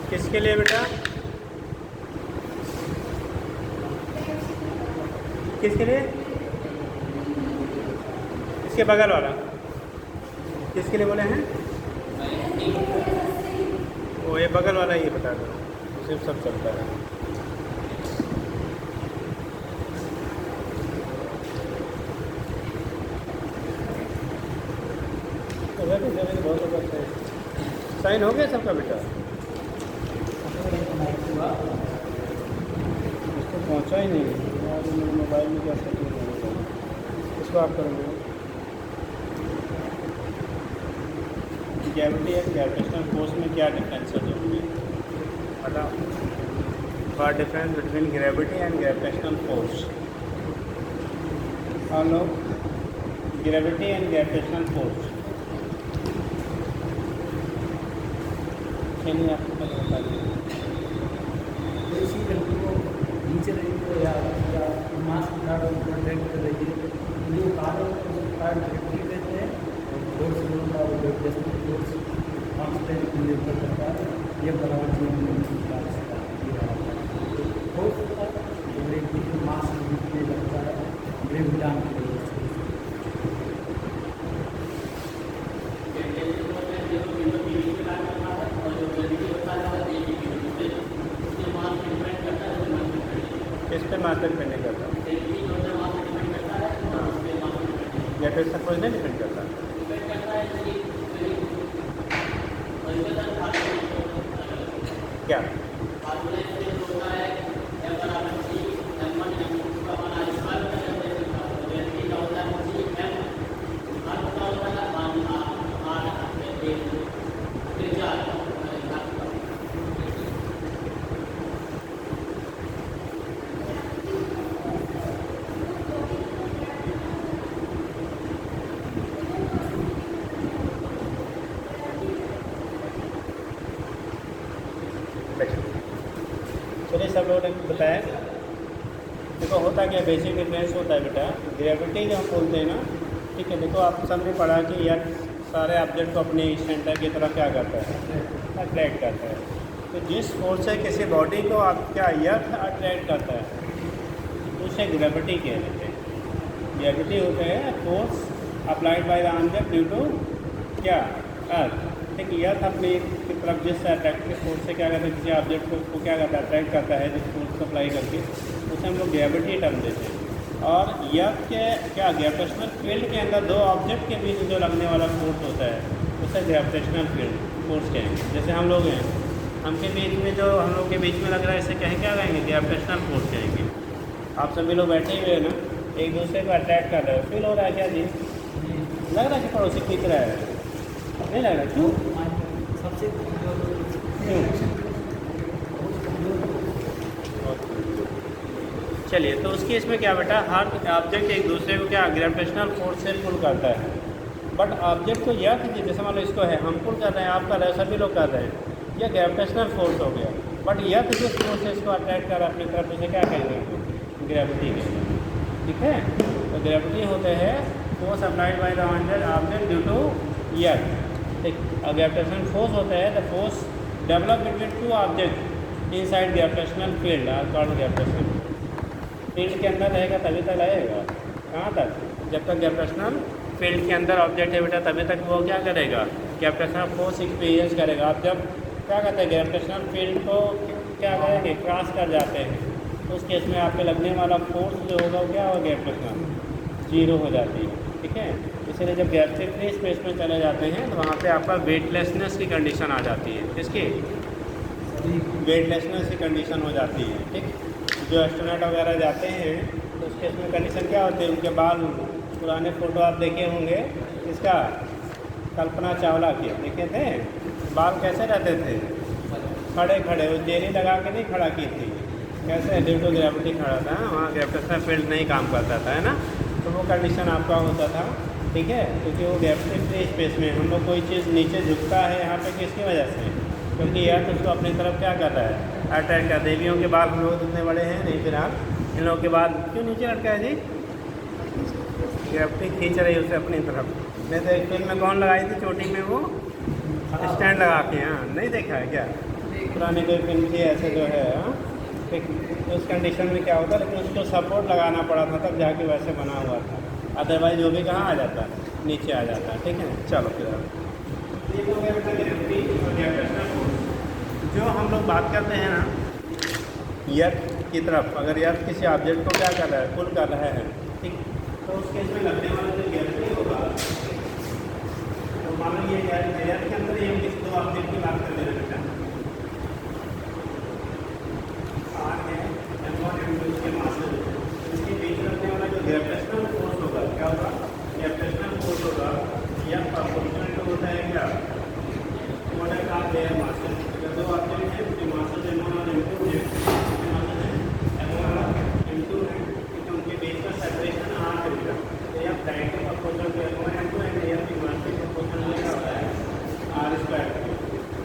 किसके लिए बेटा? किसके लिए? इसके बगल वाला किसके लिए बोले हैं? वो ये बगल वाला ये बता दो, सिर्फ सब चलता है। बहुत अच्छा है। साइन हो गया सबका बेटा? इसको पहुंचा ही नहीं और मेरे मोबाइल में क्या सेटिंग होगा, इसको आप करोगे। ग्रेविटी एंड ग्रेविटेशनल फोर्स में क्या डिफरेंस है जरूरी बताओ? What difference between gravity and gravitational force? और लोग ग्रेविटी एंड ग्रेविटेशनल फोर्स नहीं आपको पता बता दीजिए। नीचे रहेगी या मास्क कार्ड ड्रैग कर रही है जो कार्ड देते हैं फोर्स का फोर्स कांस्टेंट निर्भर करता है। ये बराबर मास्क में लगता है ब्रेक डाउन के लिए। किस पे मार्केट पे नहीं करता? या फिर सब कुछ नहीं डिपेंड करता? क्या चलिए सब लोगों ने बताया। देखो होता क्या बेसिक डिफरेंस होता है बेटा, ग्रेविटी जो हम बोलते हैं ना, ठीक है। देखो आप सबने पढ़ा कि यार सारे ऑब्जेक्ट को अपने सेंटर की तरफ क्या करता है, अट्रैक्ट करता है। तो जिस फोर्स से किसी बॉडी को आप क्या अर्थ अट्रैक्ट करता है तो उसे ग्रेविटी कह देते हैं। ग्रेविटी होता है force applied by the object due to क्या अर्थ। ठीक है, अर्थ अपनी की तरफ जिस अट्रैक्टिव फोर्स से क्या करता है, किसी ऑब्जेक्ट को उसको क्या करता है, अट्रैक्ट करता है जिस फोर्स को अप्लाई करके, उसे हम लोग ग्रेविटी टर्म देते हैं। और अर्थ के क्या ग्रेविटेशनल फील्ड के अंदर दो ऑब्जेक्ट के बीच जो लगने वाला फोर्स होता है उसे ग्रेविटेशनल फील्ड फोर्स कहेंगे। जैसे हम लोग हैं, हमके बीच में जो हम लोग के बीच में लग रहा है इसे कहें क्या कहेंगे, ग्रेविटेशनल फोर्स कहेंगे। आप सभी लोग बैठे हुए हैं ना, एक दूसरे को अट्रैक्ट कर रहे हो, फील हो रहा है क्या जी? लग रहा है कि पड़ोसी खींच रहा है, नहीं लग रहा? क्यों? सबसे चलिए, तो उसकी इसमें क्या बेटा, हर ऑब्जेक्ट एक दूसरे को क्या ग्रेविटेशनल फोर्स से पुल करता है। बट ऑब्जेक्ट को यह कि जैसे मान लो इसको है, हम पुल कर रहे हैं, आप कर रहे हैं, सभी लोग कर रहे हैं, यह ग्रेविटेशनल फोर्स हो गया। बट यह जिस फोर्स से इसको अट्रैक्ट कर रहा है अपनी तरफ, उसे क्या कहेंगे, ग्रेविटी कहेंगे। ठीक है, तो ग्रेविटी होते हैं force applied by the object due to earth. ठीक, ग्रेविटेशनल फोर्स होता है the force develop between two object inside gravitational field are called gravitational field के अंदर रहेगा तभी तक रहेगा। कहाँ तक? जब तक ग्रेविटेशनल फील्ड के अंदर ऑब्जेक्ट है बेटा, तभी तक वो क्या करेगा, ग्रेविटेशनल फोर्स एक्सपीरियंस करेगा। आप जब क्या कहते हैं, ग्रेविटेशनल फील्ड को क्या करेंगे, क्रॉस कर जाते हैं, तो उस केस में आप पे लगने वाला फोर्स जो होगा वो क्या होगा, ग्रेविटेशनल जीरो हो जाती है। ठीक है, इसलिए जब गैलेक्सी फ्री स्पेस में चले जाते हैं तो वहाँ पे आपका वेटलेसनेस की कंडीशन आ जाती है। किसकी? वेटलेसनेस की कंडीशन हो जाती है। ठीक, जो एस्ट्रोनॉट वगैरह जाते हैं तो उसके इसमें कंडीशन क्या होती है, उनके बाल, पुराने फ़ोटो आप देखे होंगे, इसका कल्पना चावला के देखे थे, बाल कैसे रहते थे, खड़े खड़े, वो जेरी लगा के नहीं खड़ा की थी, कैसे ड्यू टू ग्रेविटी खड़ा था, वहाँ ग्रेविटेशनल फील्ड नहीं काम करता था, है ना। तो वो कंडीशन आपका होता था। ठीक है, क्योंकि वो गैलेक्सी फ्री स्पेस में हम लोग कोई चीज़ नीचे झुकता है यहाँ पे किसकी वजह से, क्योंकि यार तो उसको अपनी तरफ क्या कर रहा है, अट्रैक्ट कर। देवियों के बाल हम लोग जितने बड़े हैं नहीं, फिलहाल इन लोगों के बाल क्यों नीचे लटका है जी, ग्रेविटी खींच रही है उसे अपनी तरफ। नहीं तो एक फिल्म में कौन लगाई थी चोटी में वो स्टैंड लगा के, हाँ नहीं देखा है क्या? पुराने कोई पिन थी ऐसे जो है, हाँ ठीक, उस कंडीशन में क्या होता, लेकिन उसको सपोर्ट लगाना पड़ा था तब जाके वैसे बना हुआ था, अदरवाइज वो भी कहाँ आ जाता, नीचे आ जाता। ठीक है, चलो फिर ये हो गया बेटा गारंटी और कैपेसिटर कोड। जो हम लोग बात करते हैं ना यर्थ की तरफ, अगर यर्थ किसी ऑब्जेक्ट को क्या कर रहा है, पुल कर रहा है, ठीक, तो उस केस में लगने वाला जो गारंटी होगा, तो मान लो ये यर्थ के अंदर ये किसी दो ऑब्जेक्ट की बात कर रहे हैं बेटा, आर है M1 M2 के मास इसके बीच में लगने वाला जो ग्रेविटेशनल फोर्स होगा, क्या होगा, ग्रेविटेशनल फोर्स होगा या प्रोपोर्शनल टू होता है क्या, प्रोडक्ट ऑफ देयर मासेस। अगर दो ऑब्जेक्ट है उसके मासेस M1 और M2 है, उसके मासेस M1 और M2 है, तो उनके बीच का सेपरेशन R करेगा, तो यह directly proportional to M1 M2 है, यह इनवर्सली प्रोपोर्शनल क्या होता है R स्क्वायर,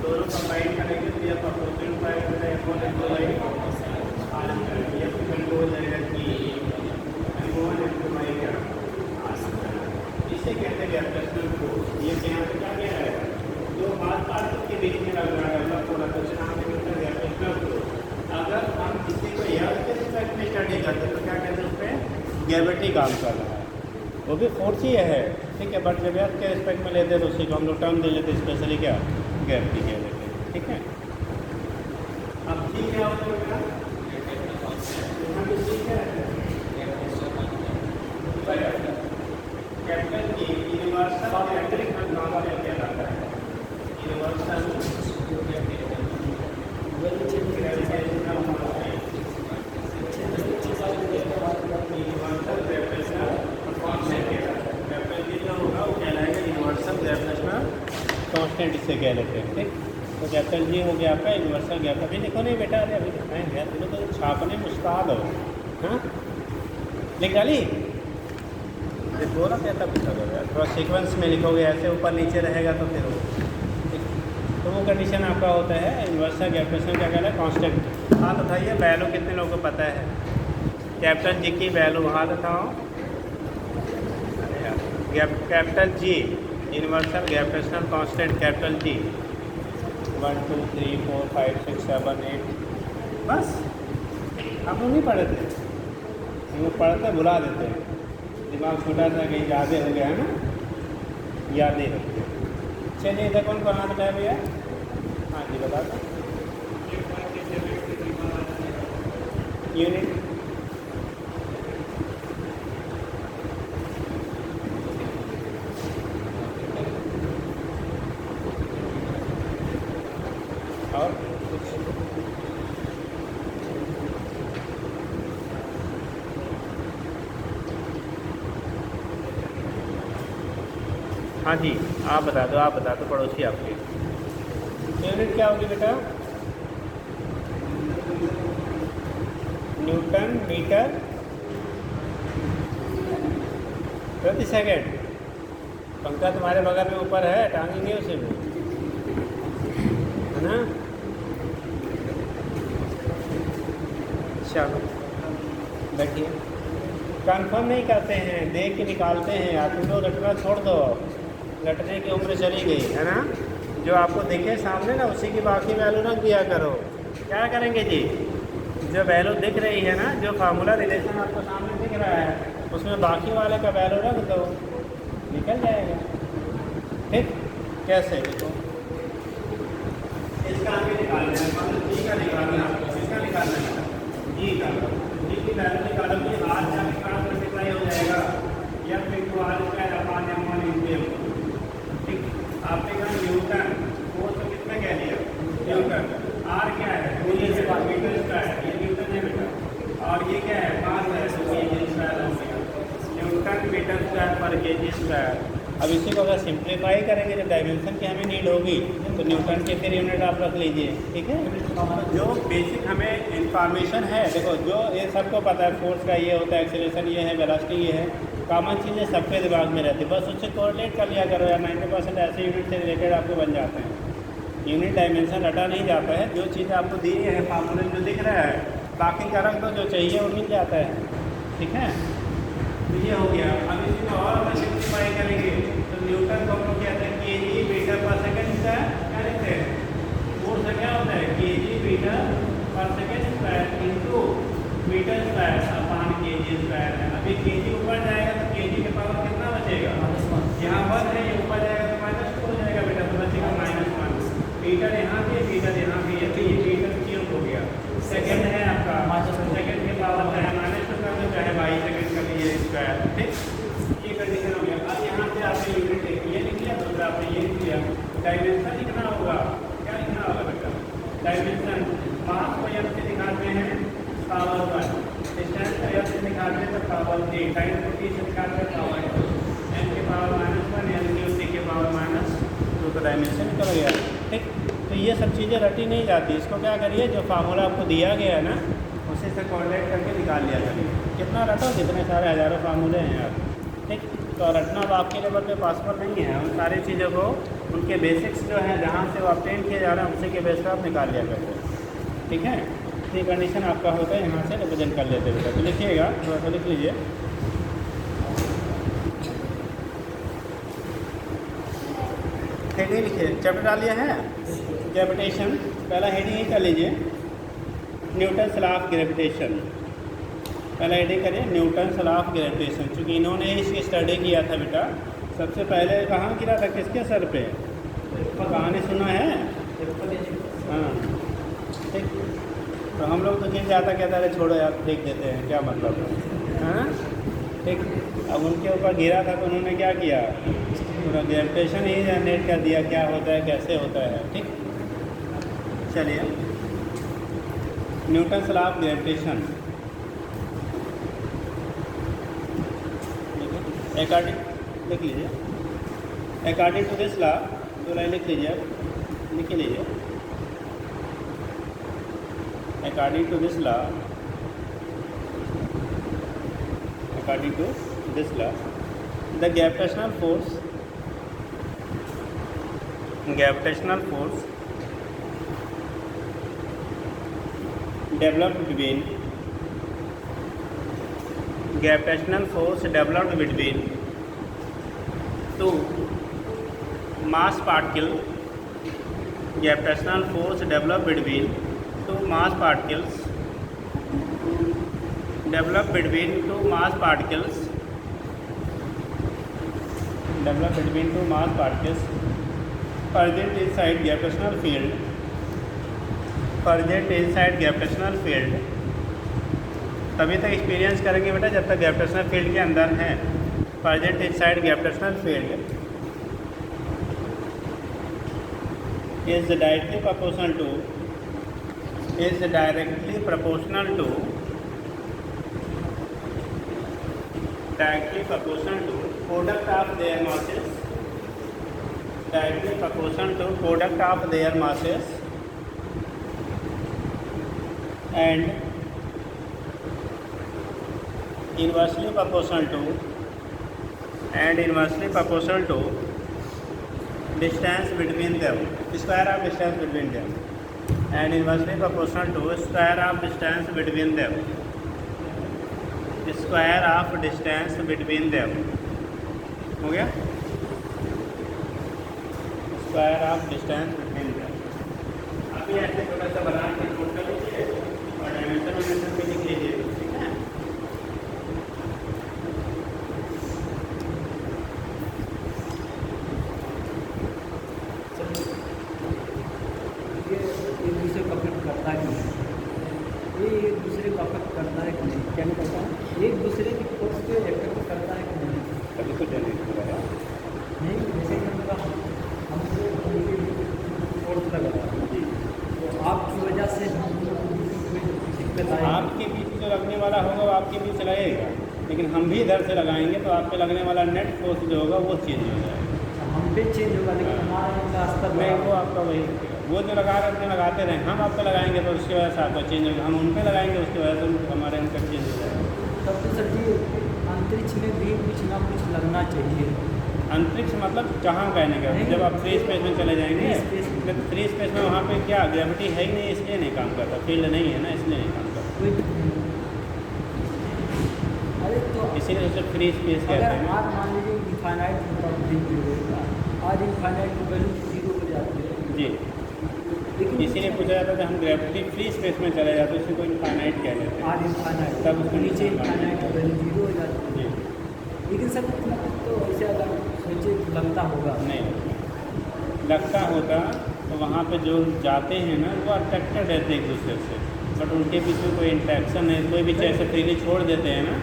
दोनों कंबाइन करेंगे तो यह प्रोपोर्शनल पाई होता है M1 M2 by R square, यह कंट्रोल हो जाएगा कि M1 M2 बाई क्या R स्क्वायर। इसे कहते हैं ग्रेविटेशनल फोर्स। ये यहाँ पे क्या कह रहा है, जो मास पार्टिकल के बीच में लग रहा है मतलब थोड़ा कुछ नाम के मिलता है ग्रेविटेशनल फोर्स। अगर हम किसी को यर्थ के रिस्पेक्ट में स्टडी करते हैं तो क्या कहते हैं, उस पर ग्रेविटी काम कर रहा है, वो भी फोर्स ही है, ठीक है, बट जब यर्थ के रिस्पेक्ट में लेते हैं तो उसी को हम लोग टर्म दे लेते हैं, स्पेशली क्या ग्रेविटी कह लेते हैं। ठीक है, अब जी क्या होता है, capital G universal electric normal कहलाता है, यूनिवर्सल कांस्टेंट इसे कह लेते हैं। ठीक, तो कैपिटल जी हो गया आपका यूनिवर्सल गैप। अभी देखो नहीं बेटा, अरे अभी दिखाएंगे यार, तुम तो छापने में उस्ताद हो, हाँ लिख डाली, अरे बोला कहता कुछ अगर यार थोड़ा सीक्वेंस में लिखोगे, ऐसे ऊपर नीचे रहेगा तो फिर तो वो कंडीशन आपका होता है यूनिवर्सल गैपेशन क्या कहता है, कांस्टेंट। हाथ उठाइए, वैल्यू कितने लोगों को पता है कैपिटल जी की वैल्यू, हाथ उठाओ, capital G universal gravitational constant capital G 1 2 3 4 5 6 7 8, बस हम लोग नहीं पढ़े थे, हम लोग पढ़ते भुला देते हैं, दिमाग छोटा सा कहीं यादें हो गया है ना, यादें हो गई। चलिए इधर कौन कौन हाथ उठाया भैया, हाँ जी बता दो, यूनिट और कुछ, हाँ जी आप बता दो पड़ोसी आपके, यूनिट क्या होगी बेटा, न्यूटन मीटर प्रति सेकंड। पंखा तुम्हारे बगल में ऊपर है, टांगी नहीं उसे भी, है ना, चलो बैठिए, कंफर्म नहीं करते हैं, देख के निकालते हैं यार, तुम लोग रटना छोड़ दो, रटने की उम्र चली गई है ना, जो आपको दिखे सामने ना उसी की बाकी वैल्यू रख दिया करो। क्या करेंगे जी, जो वैल्यू दिख रही है ना, जो फार्मूला रिलेशन आपको सामने दिख रहा है उसमें बाकी वाले का वैल्यू रख दो, निकल जाएगा। ठीक, कैसे देखो, इसका आगे निकालना है, मतलब जी का निकालना है, किसका निकालना है, जी का, जी की वैल्यू निकालोगे, आर जाके क्रॉस मल्टीप्लाई हो जाएगा, या फिर तो are square upon M1 into M2। ठीक, आपने कहा न्यूटन, फोर्स तो कितना कह दिया, न्यूटन, आर क्या है, मीटर स्क्वायर, ये न्यूटन है बेटा, और ये क्या है, मास है, तो ये जी स्क्वायर हो गया, न्यूटन मीटर स्क्वायर पर केजी स्क्वायर। अब इसी को अगर सिंप्लीफाई करेंगे, जब डायमेंशन की हमें नीड होगी तो न्यूटन के फिर यूनिट आप रख लीजिए। ठीक है, जो बेसिक हमें इंफॉर्मेशन है, देखो जो ये सबको पता है, फोर्स का ये होता है, एक्सेलरेशन ये है, वेलोसिटी ये है, कॉमन चीज़ें सबके दिमाग में रहती है, बस उससे कोरिलेट कर लिया करो यार, 90% ऐसे यूनिट से रिलेटेड आपको बन जाते हैं। यूनिट डायमेंशन रटा नहीं जाता है, जो चीज़ आपको दी है फार्मूले जो दिख रहा है, बाकी का रख दो, जो चाहिए वो मिल जाता है। ठीक है, तो ये हो गया। अब इसी को और हम सिंप्लीफाई करेंगे तो न्यूटन को हम लोग कहते हैं केजी मीटर पर सेकंड, क्या लिखते हैं, फोर्स क्या होता है, स्क्वायर है। अभी के जी ऊपर जाएगा तो के जी के पावर कितना बचेगा, यहाँ 1 है, ये ऊपर जाएगा तो -2 हो जाएगा बेटा, तो बचेगा -1। मीटर यहाँ भी है, मीटर यहाँ भी है, तो ये मीटर क्यूब हो गया। सेकंड है आपका, सेकंड के पावर चाहे -2 कर दो चाहे 22 सेकंड का लिए स्क्वायर, ठीक। ये कंडीशन हो गया। अब यहाँ से आपने यूनिट ये लिख लिया, दूसरा आपने ये लिख लिया। डायमेंशन लिखना होगा, क्या लिखना होगा बेटा, डायमेंशन। मास को यहाँ से दिखाते हैं पावर 1, डिस्टेंस को यहाँ से दिखाते हैं तो पावर 3, टाइम को टी से दिखाते हैं पावर 2, एन के पावर -1, एन क्यू सी के पावर -2, तो डायमेंशन निकल गया, ठीक। तो ये सब चीज़ें रटी नहीं जाती, इसको क्या करिए, जो फार्मूला आपको दिया गया है ना उसी से कॉन्टेक्ट करके निकाल लिया करिए। कितना रटो, कितने सारे हज़ारों फार्मूले हैं यार, ठीक। तो रटना अब आपके लेवल पे पॉसिबल नहीं है, उन सारी चीज़ों को उनके बेसिक्स जो हैं जहाँ से वो ऑब्टेन किए जा रहे हैं उसी के बेस पर आप निकाल लिया करते हैं, ठीक है। तो ये कंडीशन आपका होता है, यहाँ से रिप्रेजेंट कर लेते बेटा। तो लिखिएगा, थोड़ा सा लिख लीजिए। हेडिंग लिखिए, चैप्टर डालिए है ग्रेविटेशन, पहला हेडिंग ही कर लीजिए, न्यूटन्स लॉ ऑफ ग्रेविटेशन। पहला हेडिंग करिए न्यूटन्स लॉ ऑफ ग्रेविटेशन। चूँकि इन्होंने इसकी स्टडी किया था बेटा, सबसे पहले कहाँ गिरा था, किसके सर पे, कहानी सुना है, हाँ, ठीक। तो हम लोग तो गिर जाता, कहता है छोड़ो यार फेंक देते हैं, क्या मतलब है, हाँ, ठीक। अब उनके ऊपर गिरा था तो उन्होंने क्या किया, पूरा ग्रेविटेशन ही जनरेट कर दिया, क्या होता है कैसे होता है, ठीक। चलिए, Newton's law of gravitation. According लिख लीजिए, अकॉर्डिंग टू दिस लॉ, दो लाइन लिख लीजिए, लिख लीजिए। According to this law, the gravitational force developed between two mass particles. Gravitational force developed between two mass particles present inside gravitational field। तभी तक experience करेंगे बेटा जब तक ग्रेविटेशनल फील्ड के अंदर हैं। present inside gravitational field is directly proportional to product of their masses and inversely proportional to distance between them, square of distance between them, and inversely proportional to square of distance between them, हो गया, square of distance between them. अभी ऐसे छोटा सा बना के note कर लीजिए और डायमेंशन भी लिख लीजिए, ठीक है। एक दूसरे को अफेक्ट करता है कि नहीं, ये एक दूसरे को अफेक्ट करता है कि नहीं, क्या नहीं करता है, एक दूसरे की फोर्स को अफेक्ट करता है कि नहीं, अभी तो जनरेट हो रहा है नहीं। जैसे कि मतलब हमसे फोर्स लगा रहा है जी, तो आपकी वजह से हमको कोई दिक्कत आएगी। आपके बीच जो लगने वाला होगा वो आपके बीच लगेगा, लेकिन हम भी इधर से लगाएंगे तो आप पे लगने वाला नेट फोर्स जो होगा वो चेंज हो जाएगा, हम पे चेंज होगा, लेकिन हमारा इनका स्तर नहीं वो आपका वही वो जो लगा रहे थे लगाते रहे, हम आप पे लगाएंगे तो उसकी वजह से आपका चेंज होगा, हम उन पे लगाएंगे उसकी वजह से हमारे उनका चेंज हो जाएगा। तब तो सर जी अंतरिक्ष में भी कुछ ना कुछ लगना चाहिए। अंतरिक्ष मतलब जहाँ कहने का, जब आप फ्री स्पेस में चले जाएंगे, जब फ्री स्पेस में वहाँ पे क्या ग्रेविटी है ही नहीं, इसलिए नहीं काम करता, फील्ड नहीं है ना, इसलिए नहीं काम करता, अरे तो इसीलिए उसे फ्री स्पेस कहते अगर हैं। आज मान लीजिए इनफाइनाइट आज इनफाइनाइट की वैल्यू 0 हो जाती है जी, तो इसीलिए पूछा जाता है कि हम ग्रेविटी फ्री स्पेस में चले जाते हैं, उसे कोई इनफाइनाइट कह लेते हैं। आर इनफाइनाइट, तब उसको नीचे infinite इनफाइनाइट वैल्यू जीरो हो जाती है। जी लेकिन सर इतना तो ऐसे अगर सोचे लगता होगा नहीं लगता होता तो वहाँ पे जो जाते हैं ना वो अट्रैक्टेड रहते हैं एक दूसरे से, बट उनके बीच में कोई इंटरेक्शन है, कोई भी ऐसे फ्रीली छोड़ देते हैं ना,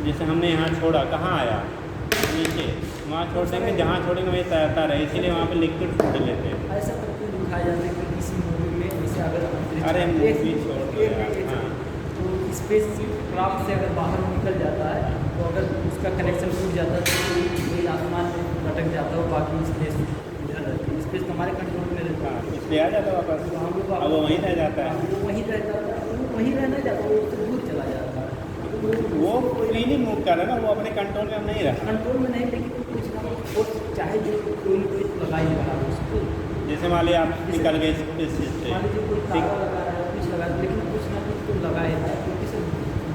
जैसे हमने यहाँ छोड़ा, कहाँ आया नीचे, वहाँ छोड़ देंगे, जहाँ छोड़ेंगे वहीं तैरता रहे, इसीलिए वहाँ पे लिक्विड फूड लेते हैं। ऐसा करके दिखाया जाता है कि किसी मूवी में जैसे अगर अरे मूवी छोड़ दो यार, हाँ तो स्पेस क्राफ्ट से अगर बाहर निकल जाता है तो अगर उसका कनेक्शन टूट जाता है तो कोई आसमान में भटक जाता है, बाकी स्पेस इधर रहती है, स्पेस तो हमारे कंट्रोल में रहता हाँ है। इसलिए आ जाता है वापस, तो हम लोग अब वो वहीं रह जाता है। वो वहीं रह जाता है, वो वहीं रहना चाहता है, वो उससे दूर चला जाता है। वो फ्रीली मूव कर रहा है ना, वो अपने कंट्रोल में नहीं रहा। कंट्रोल में नहीं, लेकिन कुछ ना कुछ फोर्स चाहे जो कोई न कोई लगा ही रहा है उसको। जैसे मान लिया आप निकल गए इस चीज़ से, मान लीजिए कोई ठीक ताला लगा रहा है, कुछ लगा रहा है, लेकिन कुछ ना कुछ तो लगा ही रहा है, क्योंकि सर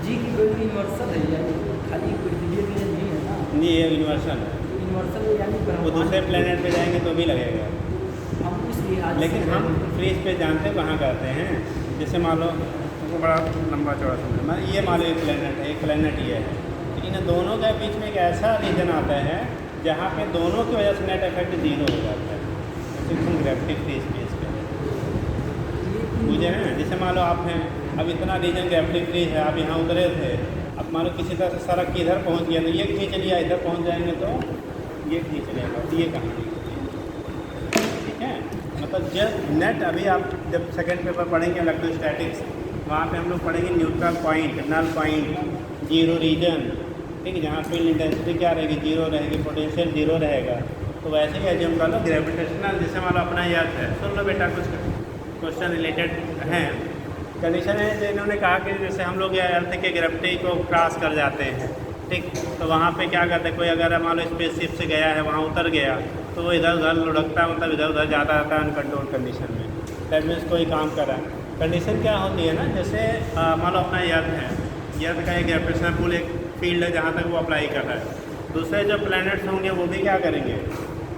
जी की वैल्यू यूनिवर्सल है, यानी खाली कोई रिलीजन नहीं है ना, नहीं ये यूनिवर्सल है, यूनिवर्सल यानी वो दूसरे प्लेनेट पे जाएंगे तो भी लगेगा। हम उस लिहाज लेकिन हम फ्री स्पेस जानते कहाँ करते हैं, जैसे मान लो वो बड़ा लंबा चौड़ा समझ मैं ये मान लो एक प्लेनेट है, एक प्लेनेट ये है, लेकिन इन दोनों के बीच में एक ऐसा रीजन आता है जहाँ पे दोनों की वजह से नेट इफेक्ट जीरो हो जाता है, जैसे ग्रेविटी फ्री स्पेस पे मुझे ना, जैसे मान लो आप हैं, अब इतना रीजन ग्रेविटी फ्री है, आप यहाँ उतरे थे, अब मान लो किसी तरह से सड़क की इधर पहुँच गया तो ये खींच लिया, इधर पहुँच जाएंगे तो ये खींच लेगा, तो ये कहाँ ठीक है। मतलब जब नेट अभी आप जब सेकंड पेपर पढ़ेंगे इलेक्ट्रोस्टैटिक्स, वहाँ पे हम लोग पढ़ेंगे neutral point, null point, zero region, ठीक है, जहाँ फील्ड इंटेंसिटी क्या रहेगी, जीरो रहेगी, पोटेंशियल जीरो रहेगा। तो वैसे ही एज्यूम कर लो ग्रेविटेशनल, जैसे मान लो अपना याद है, सुन लो बेटा कुछ क्वेश्चन रिलेटेड हैं। कंडीशन है जो इन्होंने कहा कि जैसे हम लोग अर्थ के ग्रेविटी को क्रॉस कर जाते हैं, ठीक, तो वहाँ पे क्या करते हैं, कोई अगर मान लो स्पेसशिप से गया है, वहाँ उतर गया तो वो इधर उधर लुढ़कता है, मतलब इधर उधर जाता रहता है अनकंट्रोल कंडीशन में, दैट मीन्स कोई काम कर रहा है। कंडीशन क्या होती है ना, जैसे मान लो अपना अर्थ है, अर्थ का एक ग्रेविटेशनल पुल एक फील्ड है जहाँ तक वो अप्लाई कर रहा है, दूसरे जो प्लैनेट्स होंगे वो भी क्या करेंगे,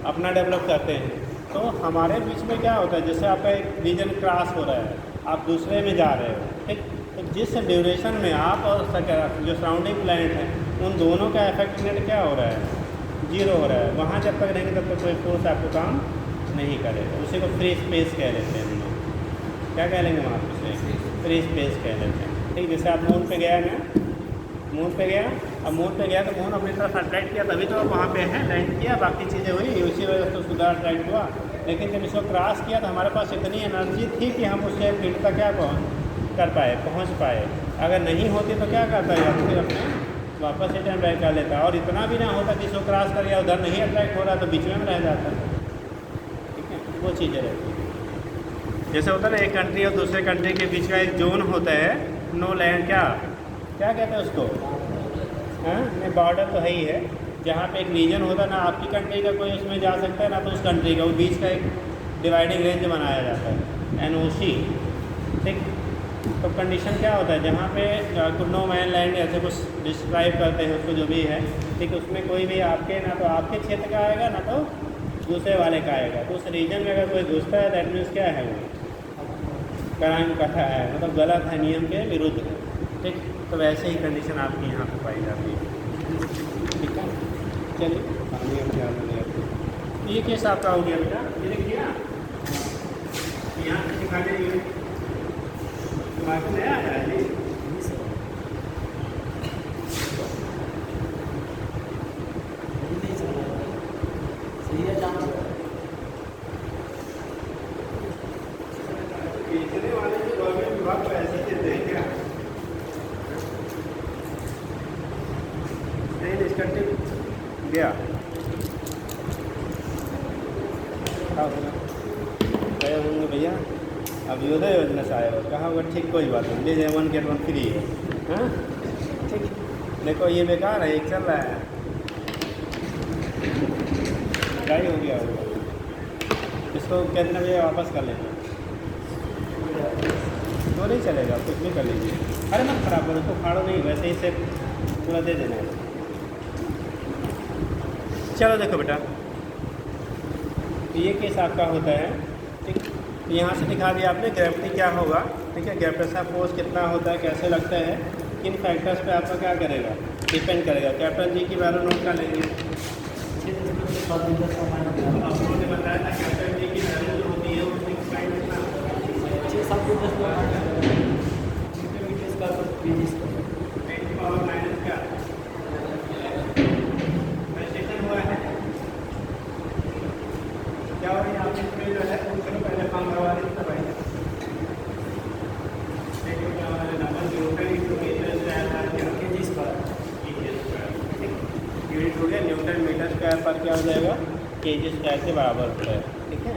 अपना डेवलप करते हैं। तो हमारे बीच में क्या होता है, जैसे आपका एक रीजन क्रॉस हो रहा है, आप दूसरे में जा रहे हो, ठीक, तो जिस ड्यूरेशन में आप और जो सराउंडिंग प्लैनेट है उन दोनों का इफेक्ट नेट क्या हो रहा है, जीरो हो रहा है, वहाँ जब तक रहेंगे तब तक कोई फोर्स आपको काम नहीं करेगा, उसी को फ्री स्पेस कह लेते हैं हम लोग। क्या कह लेंगे वहाँ पे, फ्री स्पेस कह लेते हैं, ठीक। जैसे आप मून पे गया ना, मून पे गया, अब मून पे गया तो मून अपनी तरफ अट्रैक्ट किया, तभी तो आप वहाँ पे है लैंड किया, बाकी चीज़ें हुई उसी वजह से सुधार अट्रैक्ट हुआ। लेकिन जब इसको क्रॉस किया तो हमारे पास इतनी एनर्जी थी कि हम उससे फील्ड तक क्या पहुँच पाए। अगर नहीं होती तो क्या करता है, फिर अपने वापस रिटर्न बैक कर लेता है, और इतना भी ना होता कि इसको क्रॉस कर गया, उधर नहीं अट्रैक्ट हो रहा तो बीच में रह जाता है, ठीक है, वो चीज़ें रहती हैं। जैसे होता है ना एक कंट्री और दूसरे कंट्री के बीच का एक जोन होता है, नो लैंड, क्या कहते हैं उसको, हाँ नहीं बॉर्डर तो है ही है, जहाँ पे एक रीजन होता है ना, आपकी कंट्री का कोई उसमें जा सकता है ना तो उस कंट्री का, वो बीच का एक डिवाइडिंग रेंज बनाया जाता है, NOC, ठीक। तो कंडीशन क्या होता है, जहाँ पे नो मैन लैंड ऐसे कुछ डिस्क्राइब करते हैं उसको जो भी है, ठीक, उसमें कोई भी आपके ना तो आपके क्षेत्र का आएगा ना तो दूसरे वाले का आएगा। तो उस रीजन में अगर कोई घुसता है दैट मीन्स क्या है, वो क्राइम कर रहा है, मतलब गलत है, नियम के विरुद्ध है, ठीक। तो वैसे ही कंडीशन आपकी यहाँ पर पाई जाती है, ठीक है। चलिए पानी हम ध्यान में लेते हैं। ये केस आपका हो गया बेटा, ये देखिए यहाँ से दिखाने बाकी नया आया है जी, बेचने वाले जो गवर्नमेंट विभाग पैसे देते हैं क्या, नहीं इसका टिप गया गए होंगे भैया, अभ्युदय योजना से आया हो, कहा होगा ठीक कोई बात नहीं, ले जाए 1 get 1 फ्री है, हाँ ठीक। देखो ये बेकार है, एक चल रहा है, गाड़ी हो गया होगा, इसको कितने बजे वापस कर लेना, तो नहीं चलेगा, कुछ भी कर लीजिए, अरे मत खराब करो, उसको फाड़ो नहीं, वैसे ही से पूरा दे देना है। चलो देखो बेटा, ये केस आपका होता है, ठीक, यहाँ से दिखा दिया आपने ग्रेविटी क्या होगा, ठीक है। ग्रेविटेशनल फोर्स कितना होता है, कैसे लगता है, किन फैक्टर्स पे आपका क्या करेगा, डिपेंड करेगा। कैप्टन जी की वैल्यू नोट कर लेंगे। आप लोगों ने बताया था कैप्टन जी की वैल्यू जो होती है वो 6 हुआ है। क्या हो रही है आपने इसमें जो है उसको पहले काम करवा दी था भाई। यूनिट हो गया न्यूटन मीटर स्क्वायर पर क्या हो जाएगा, केजी स्क्वायर के बराबर होता है, ठीक है।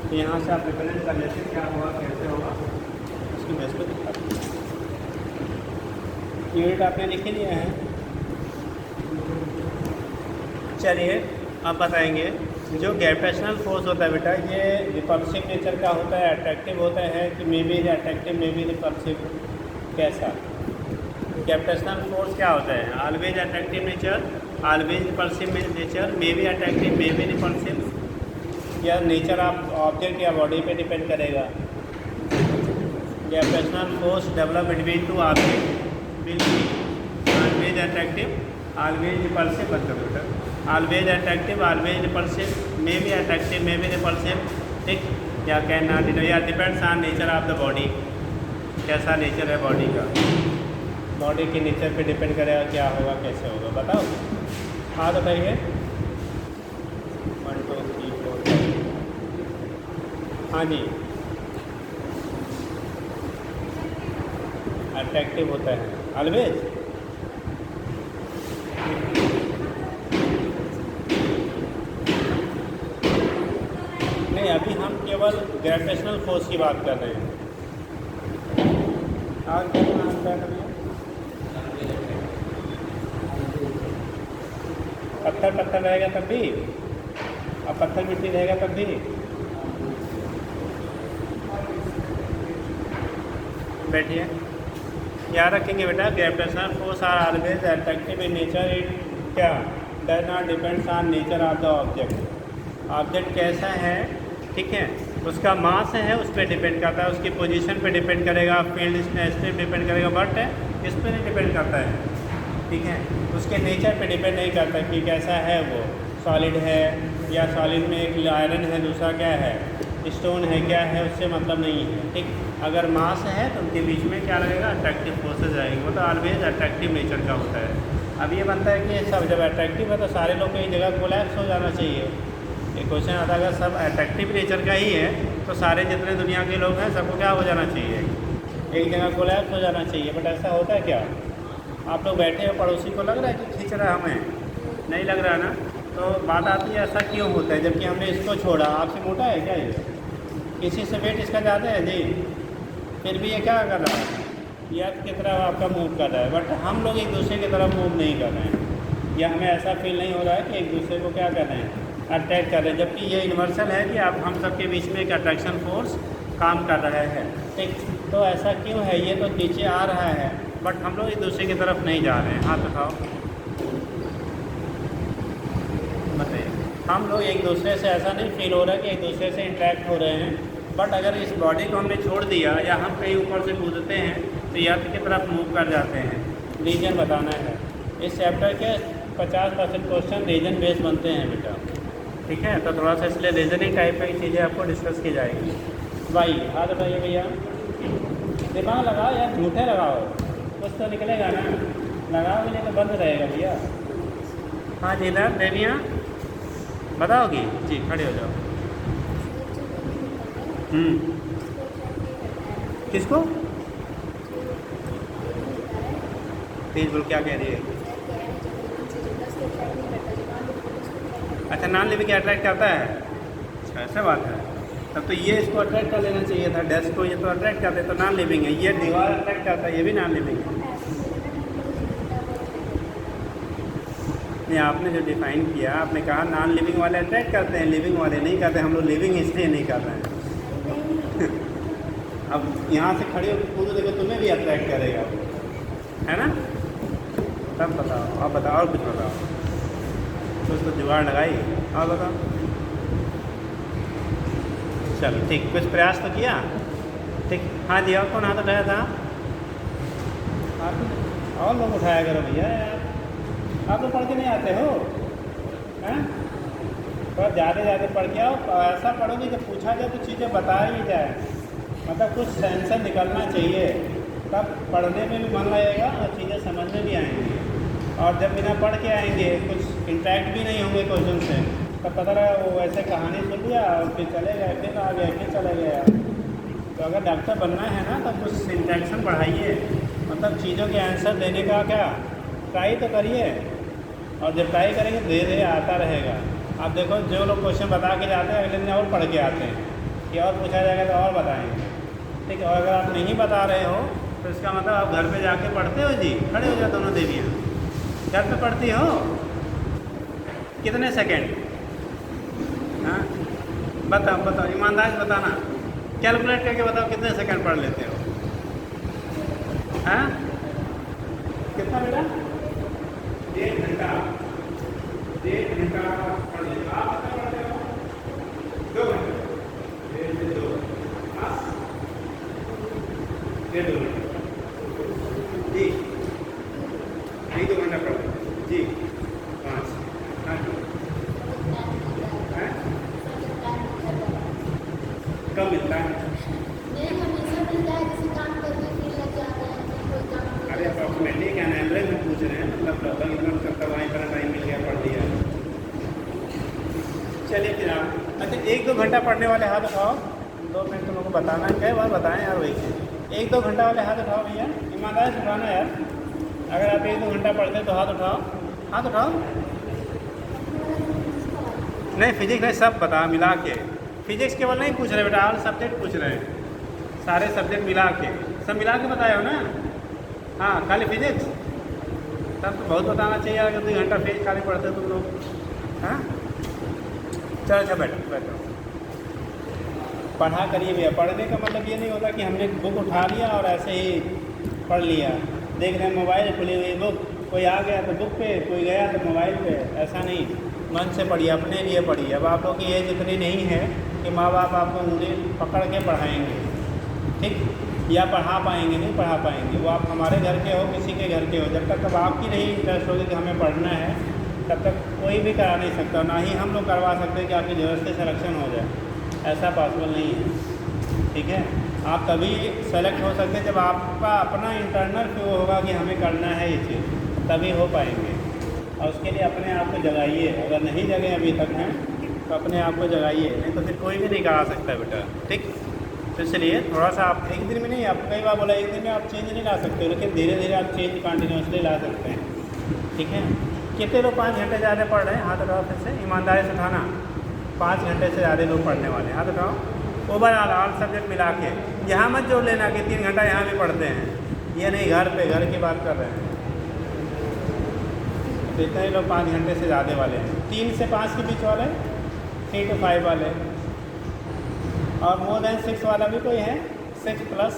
तो यहाँ से आप रिप्रेजेंट कर लेते हैं क्या होगा, कैसे होगा, उसकी बेस पे दिखा दें। यूनिट आपने लिख लिया है। चलिए अब बताएंगे जो ग्रेविटेशनल फोर्स होता है बेटा, ये रिपल्सिव नेचर का होता है, अट्रैक्टिव होता है कि may be attractive may be repulsive, कैसा। ग्रेविटेशनल फोर्स क्या होता है, always attractive nature, always repulsive nature, may be attractive may be repulsive, या नेचर ऑफ ऑब्जेक्ट या बॉडी पे डिपेंड करेगा। Gravitational force develop between two object will be always attractive always repulsive, मतलब always attractive always repulsive, may be attractive may be repulsive, ठीक। या can not, या depends on nature of the body, कैसा nature है body का, body के nature पे depend करेगा क्या होगा, कैसे होगा, बताओ। हाँ बताइए। 1 2 3 4 हाँ जी, अट्रैक्टिव होता है ऑलवेज। नहीं, अभी हम केवल ग्रेविटेशनल फोर्स की बात कर रहे हैं। और क्या कर रहे हैं, पत्थर पत्थर रहेगा तब भी, अब पत्थर मिट्टी रहेगा तब भी। बैठिए, याद रखेंगे बेटा, gravitational force are always attractive in nature, it क्या does not depends on nature of the object. Object कैसा है, ठीक है, उसका मास है उस पर डिपेंड करता है, उसकी पोजीशन पे डिपेंड करेगा, फील्ड स्ट्रेस पे डिपेंड करेगा, बट इस पर नहीं डिपेंड करता है, ठीक है। उसके नेचर पे डिपेंड नहीं करता कि कैसा है वो, सॉलिड है या सॉलिड में एक आयरन है, दूसरा क्या है स्टोन है, क्या है, उससे मतलब नहीं है, ठीक। अगर मास है तो उनके बीच में क्या लगेगा, अट्रैक्टिव फोर्सेज रहेंगे, वो तो ऑलवेज अट्रैक्टिव नेचर का होता है। अब ये बनता है कि सब जब अट्रैक्टिव है तो सारे लोग एक जगह कोलैप्स हो जाना चाहिए। एक क्वेश्चन आता है अगर सब अट्रैक्टिव नेचर का ही है तो सारे जितने दुनिया के लोग हैं सबको क्या हो जाना चाहिए, एक जगह कोलैप्स हो जाना चाहिए। बट ऐसा होता है क्या, आप लोग बैठे हो, पड़ोसी को लग रहा है कि खींच रहा है, हमें नहीं लग रहा ना, तो बात आती है ऐसा क्यों होता है, जबकि हमने इसको छोड़ा। आपसे मोटा है क्या ये, किसी से वेट इसका ज़्यादा है जी, फिर भी ये क्या कर रहा है, या की तरफ आपका मूव कर रहा है, बट हम लोग एक दूसरे की तरफ मूव नहीं कर रहे हैं, या हमें ऐसा फील नहीं हो रहा है कि एक दूसरे को क्या कर रहे हैं, अट्रैक्ट कर रहे हैं, जबकि ये यूनिवर्सल है कि आप हम सबके बीच में एक अट्रैक्शन फोर्स काम कर रहा है, ठीक। तो ऐसा क्यों है, ये तो नीचे आ रहा है बट हम लोग एक दूसरे की तरफ नहीं जा रहे हैं। हाथ उठाओ, बताइए। हम लोग एक दूसरे से ऐसा नहीं फील हो रहा है कि एक दूसरे से इंटरेक्ट हो रहे हैं, बट अगर इस बॉडी को हमने छोड़ दिया या हम कहीं ऊपर से कूदते हैं तो अर्थ की तरफ मूव कर जाते हैं। रीजन बताना है, इस चैप्टर के 50% क्वेश्चन रीजन बेस्ड बनते हैं बेटा, ठीक है। तो थोड़ा सा इसलिए रीजनिंग टाइप की चीज़ें आपको डिस्कस की जाएगी। भाई हाथ उठाइए भैया, दिमाग लगाओ यार, झूठे लगाओ, कुछ तो निकलेगा ना, लगाओगे नहीं तो बंद रहेगा भैया। हाँ जी इधर देविया बताओगी जी, खड़े हो जाओ। किसको तेज बोल, क्या कह रही है? अच्छा, नॉन लिविंग अट्रैक्ट करता है, अच्छा ऐसा बात है। तब तो ये इसको अट्रैक्ट कर लेना चाहिए था, डेस्क को, ये तो अट्रैक्ट करते तो नॉन लिविंग है, ये दीवार अट्रैक्ट करता है, ये भी नॉन लिविंग है। नहीं, आपने जो डिफाइन किया, आपने कहा नॉन लिविंग वाले अट्रैक्ट करते हैं, लिविंग वाले नहीं करते। हम लोग लिविंग इसलिए नहीं कर रहे हैं अब यहाँ से खड़े होकर कूदो, देखो तुम्हें भी अट्रैक्ट करेगा, है ना। तब बताओ, आप बताओ, और कुछ बताओ, तो उसको जुगाड़ लगाई, और बताओ। चलो ठीक, कुछ प्रयास तो किया। ठीक, हाँ जी, और कौन हाथ उठाया था? आप और लोग उठाया करो भैया यार, आप तो पढ़ के नहीं आते हो हैं? थोड़ा ज़्यादा पढ़ के आओ। ऐसा पढ़ोगे जब पूछा जाए तो चीज़ें बता ही जाए, मतलब कुछ सेंसर निकलना चाहिए, तब पढ़ने में भी मन लगेगा और चीज़ें समझ में भी आएंगी। और जब बिना पढ़ के आएंगे, कुछ इंटरेक्ट भी नहीं होंगे क्वेश्चन से, तब पता लगा वो ऐसे कहानी सुन लिया और फिर चले गए, फिर आ गए, फिर चले गए। तो अगर डॉक्टर बनना है ना, तो कुछ इंटरेक्शन बढ़ाइए, मतलब चीज़ों के आंसर देने का क्या ट्राई तो करिए, और जब ट्राई करेंगे धीरे धीरे आता रहेगा। आप देखो, जो लोग क्वेश्चन बता के जाते हैं अगले दिन और पढ़ के आते हैं कि और पूछा जाएगा तो और बताएंगे। ठीक है, और अगर आप नहीं बता रहे हो तो इसका मतलब आप घर पे जाके पढ़ते हो जी, खड़े हो जाओ दोनों देवियाँ, घर पे पढ़ती हो कितने सेकंड? हाँ बताओ ईमानदार से बताना, कैलकुलेट करके बताओ कितने सेकंड पढ़ लेते हो? हाँ कितना बेटा? 1.5 घंटा, 1.5 घंटा पढ़ लेते हो आप? कितना पढ़ते हो? 2 घंटे, 1 से 2, हाँ 2 घंटे जी, नहीं 2 घंटा पढ़ जी, 5, हाँ जी, कब मिलता है? अरे अप्रॉक्सीमेटली क्या एवरेज में पूछ रहे हैं, मतलब लगभग इतना करता वहाँ इतना टाइम मिल गया, पढ़ लिया। चलिए फिर आप, अच्छा 1-2 घंटा पढ़ने वाले हाथ उठाओ। 2 मिनट तुम लोग को बताना है, कई बार बताएं यार वही। 1-2 घंटा वाले हाथ उठाओ भैया, ईमानदारी से उठाना यार। अगर आप 1-2 घंटा पढ़ते तो हाथ उठाओ, हाथ उठाओ। नहीं फिजिक्स नहीं, सब बता मिला के, फिजिक्स केवल नहीं पूछ रहे बेटा, ऑल सब्जेक्ट पूछ रहे हैं, सारे सब्जेक्ट मिला के, सब मिला के बताए हो ना? हाँ खाली फिजिक्स, तब तो बहुत बताना चाहिए अगर 2 घंटा फिजिक्स खाली पढ़ते तुम लोग। हाँ चलो अच्छा बैठो पढ़ा करिए भैया। पढ़ने का मतलब ये नहीं होता कि हमने बुक उठा लिया और ऐसे ही पढ़ लिया। देख रहे हैं मोबाइल खुली हुई बुक, कोई आ गया तो बुक पे, कोई गया तो मोबाइल पे, ऐसा नहीं। मन से पढ़िए, अपने लिए पढ़िए। अब आप लोग की एज इतनी नहीं है कि माँ बाप आपको उंगली पकड़ के पढ़ाएंगे, ठीक, या पढ़ा पाएंगे, नहीं पढ़ा पाएंगे। वो आप हमारे घर के हो, किसी के घर के हो, जब तक आपकी नहीं इंटरेस्ट होगी कि हमें पढ़ना है, तब तक कोई भी करा नहीं सकता, ना ही हम लोग करवा सकते कि आपकी ज़रूरत से सिलेक्शन हो जाए, ऐसा पॉसिबल नहीं है। ठीक है, आप तभी सेलेक्ट हो सकते हैं जब आपका अपना इंटरनल फ्लो होगा कि हमें करना है ये चीज़, तभी हो पाएंगे। और उसके लिए अपने आप को जगाइए, अगर नहीं जगे अभी तक हैं तो अपने आप को जगाइए, नहीं तो फिर कोई भी नहीं करा सकता बेटा। ठीक, तो इसलिए थोड़ा सा आप एक दिन में नहीं, आप कई बार बोला एक दिन में आप चेंज नहीं ला सकते, लेकिन धीरे धीरे आप चेंज कंटिन्यूसली ला सकते हैं। ठीक है, कितने लोग 5 घंटे ज़्यादा पढ़ रहे हैं? हाथ उठाओ फिर से, ईमानदारी से उठाना। 5 घंटे से ज़्यादा लोग पढ़ने वाले हैं, हाथ उठाओ। ओवरऑल ऑल सब्जेक्ट मिला के, यहाँ मत जोड़ लेना कि 3 घंटा यहाँ भी पढ़ते हैं, ये नहीं, घर पे घर की बात कर रहे हैं। तो इतने ही लोग 5 घंटे से ज़्यादा वाले हैं, 3 से 5 के बीच वाले, 3 to 5 वाले, और मोर देन 6 वाला भी कोई है, 6 प्लस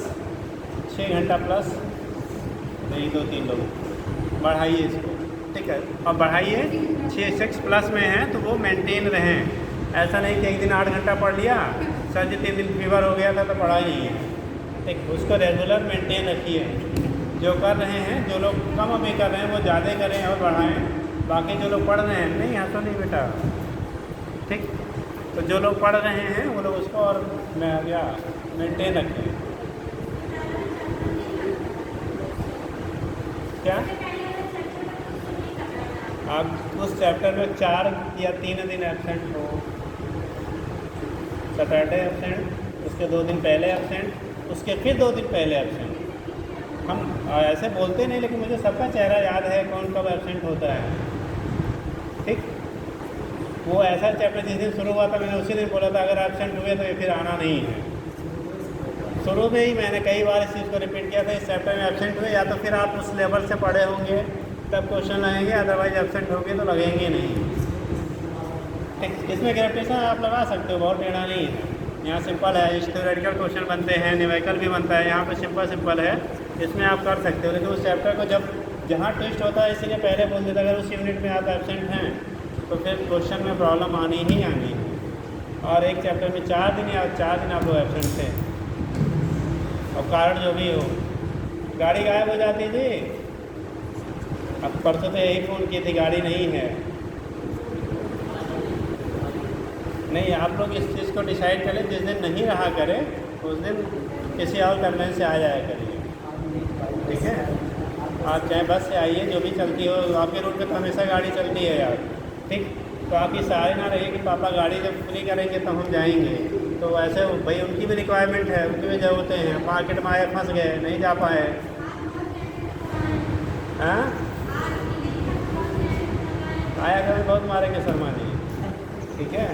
6 घंटा प्लस, नहीं 2-3 लोग बढ़ाइए इसको। ठीक है, और बढ़ाइए 6 प्लस में हैं तो वो मेंटेन रहें, ऐसा नहीं कि एक दिन 8 घंटा पढ़ लिया, सर जी 3 दिन फीवर हो गया था तो पढ़ा ही नहीं है। ठीक, उसको रेगुलर मेंटेन रखिए। जो कर रहे हैं, जो लोग कम अभी कर रहे हैं वो ज़्यादा करें और बढ़ाएं, बाकी जो लोग पढ़ रहे हैं नहीं, हंसो नहीं बेटा। ठीक, तो जो लोग पढ़ रहे हैं वो लोग उसको और मेंटेन रखें। क्या आप उस चैप्टर में 4 या 3 दिन एब्सेंट हो, सैटरडे एब्सेंट, उसके 2 दिन पहले एब्सेंट, उसके फिर 2 दिन पहले एब्सेंट। हम ऐसे बोलते नहीं, लेकिन मुझे सबका चेहरा याद है कौन कब एब्सेंट होता है। ठीक, वो ऐसा चैप्टर जिस दिन शुरू हुआ था मैंने उसी दिन बोला था अगर एब्सेंट हुए तो ये फिर आना नहीं है। शुरू में ही मैंने कई बार इस चीज़ को रिपीट किया था, इस चैप्टर में एब्सेंट हुए या तो फिर आप उस लेवल से पढ़े होंगे तब क्वेश्चन लगेंगे, अदरवाइज एब्सेंट होंगे तो लगेंगे नहीं। ठीक, इसमें ग्रेविटेशन आप लगा सकते हो, बहुत टेढ़ा नहीं है, यहाँ सिंपल है। थ्योरेटिकल क्वेश्चन बनते हैं, न्यूमेरिकल भी बनता है, यहाँ पे सिंपल है, इसमें आप कर सकते हो। लेकिन उस चैप्टर को जब जहाँ ट्विस्ट होता है, इसीलिए पहले बोल देता अगर उस यूनिट में आप एब्सेंट हैं तो फिर क्वेश्चन में प्रॉब्लम आनी ही आनी है। और एक चैप्टर में 4 दिन या 4 दिन आप लोग एबसेंट थे, और कारण जो भी हो, गाड़ी गायब हो जाती थी। अब परसों तो यही फ़ोन की थी गाड़ी नहीं है। नहीं, आप लोग इस चीज़ को डिसाइड करें, जिस दिन नहीं रहा करें उस दिन किसी और कन्वेंस से आ जाया करिए, ठीक है। आप चाहे बस से आइए, जो भी चलती हो, आपके रूट पे तो हमेशा गाड़ी चलती है यार, ठीक। तो आपकी सहाय ना रही कि पापा गाड़ी जब फ्री करेंगे तो हम जाएंगे, तो ऐसे भाई उनकी भी रिक्वायरमेंट है, उनकी भी ज़रूरतें हैं। मार्केट में आए, फंस गए, नहीं जा पाए, हाँ आया कभी बहुत मारेंगे शर्मानी, ठीक है।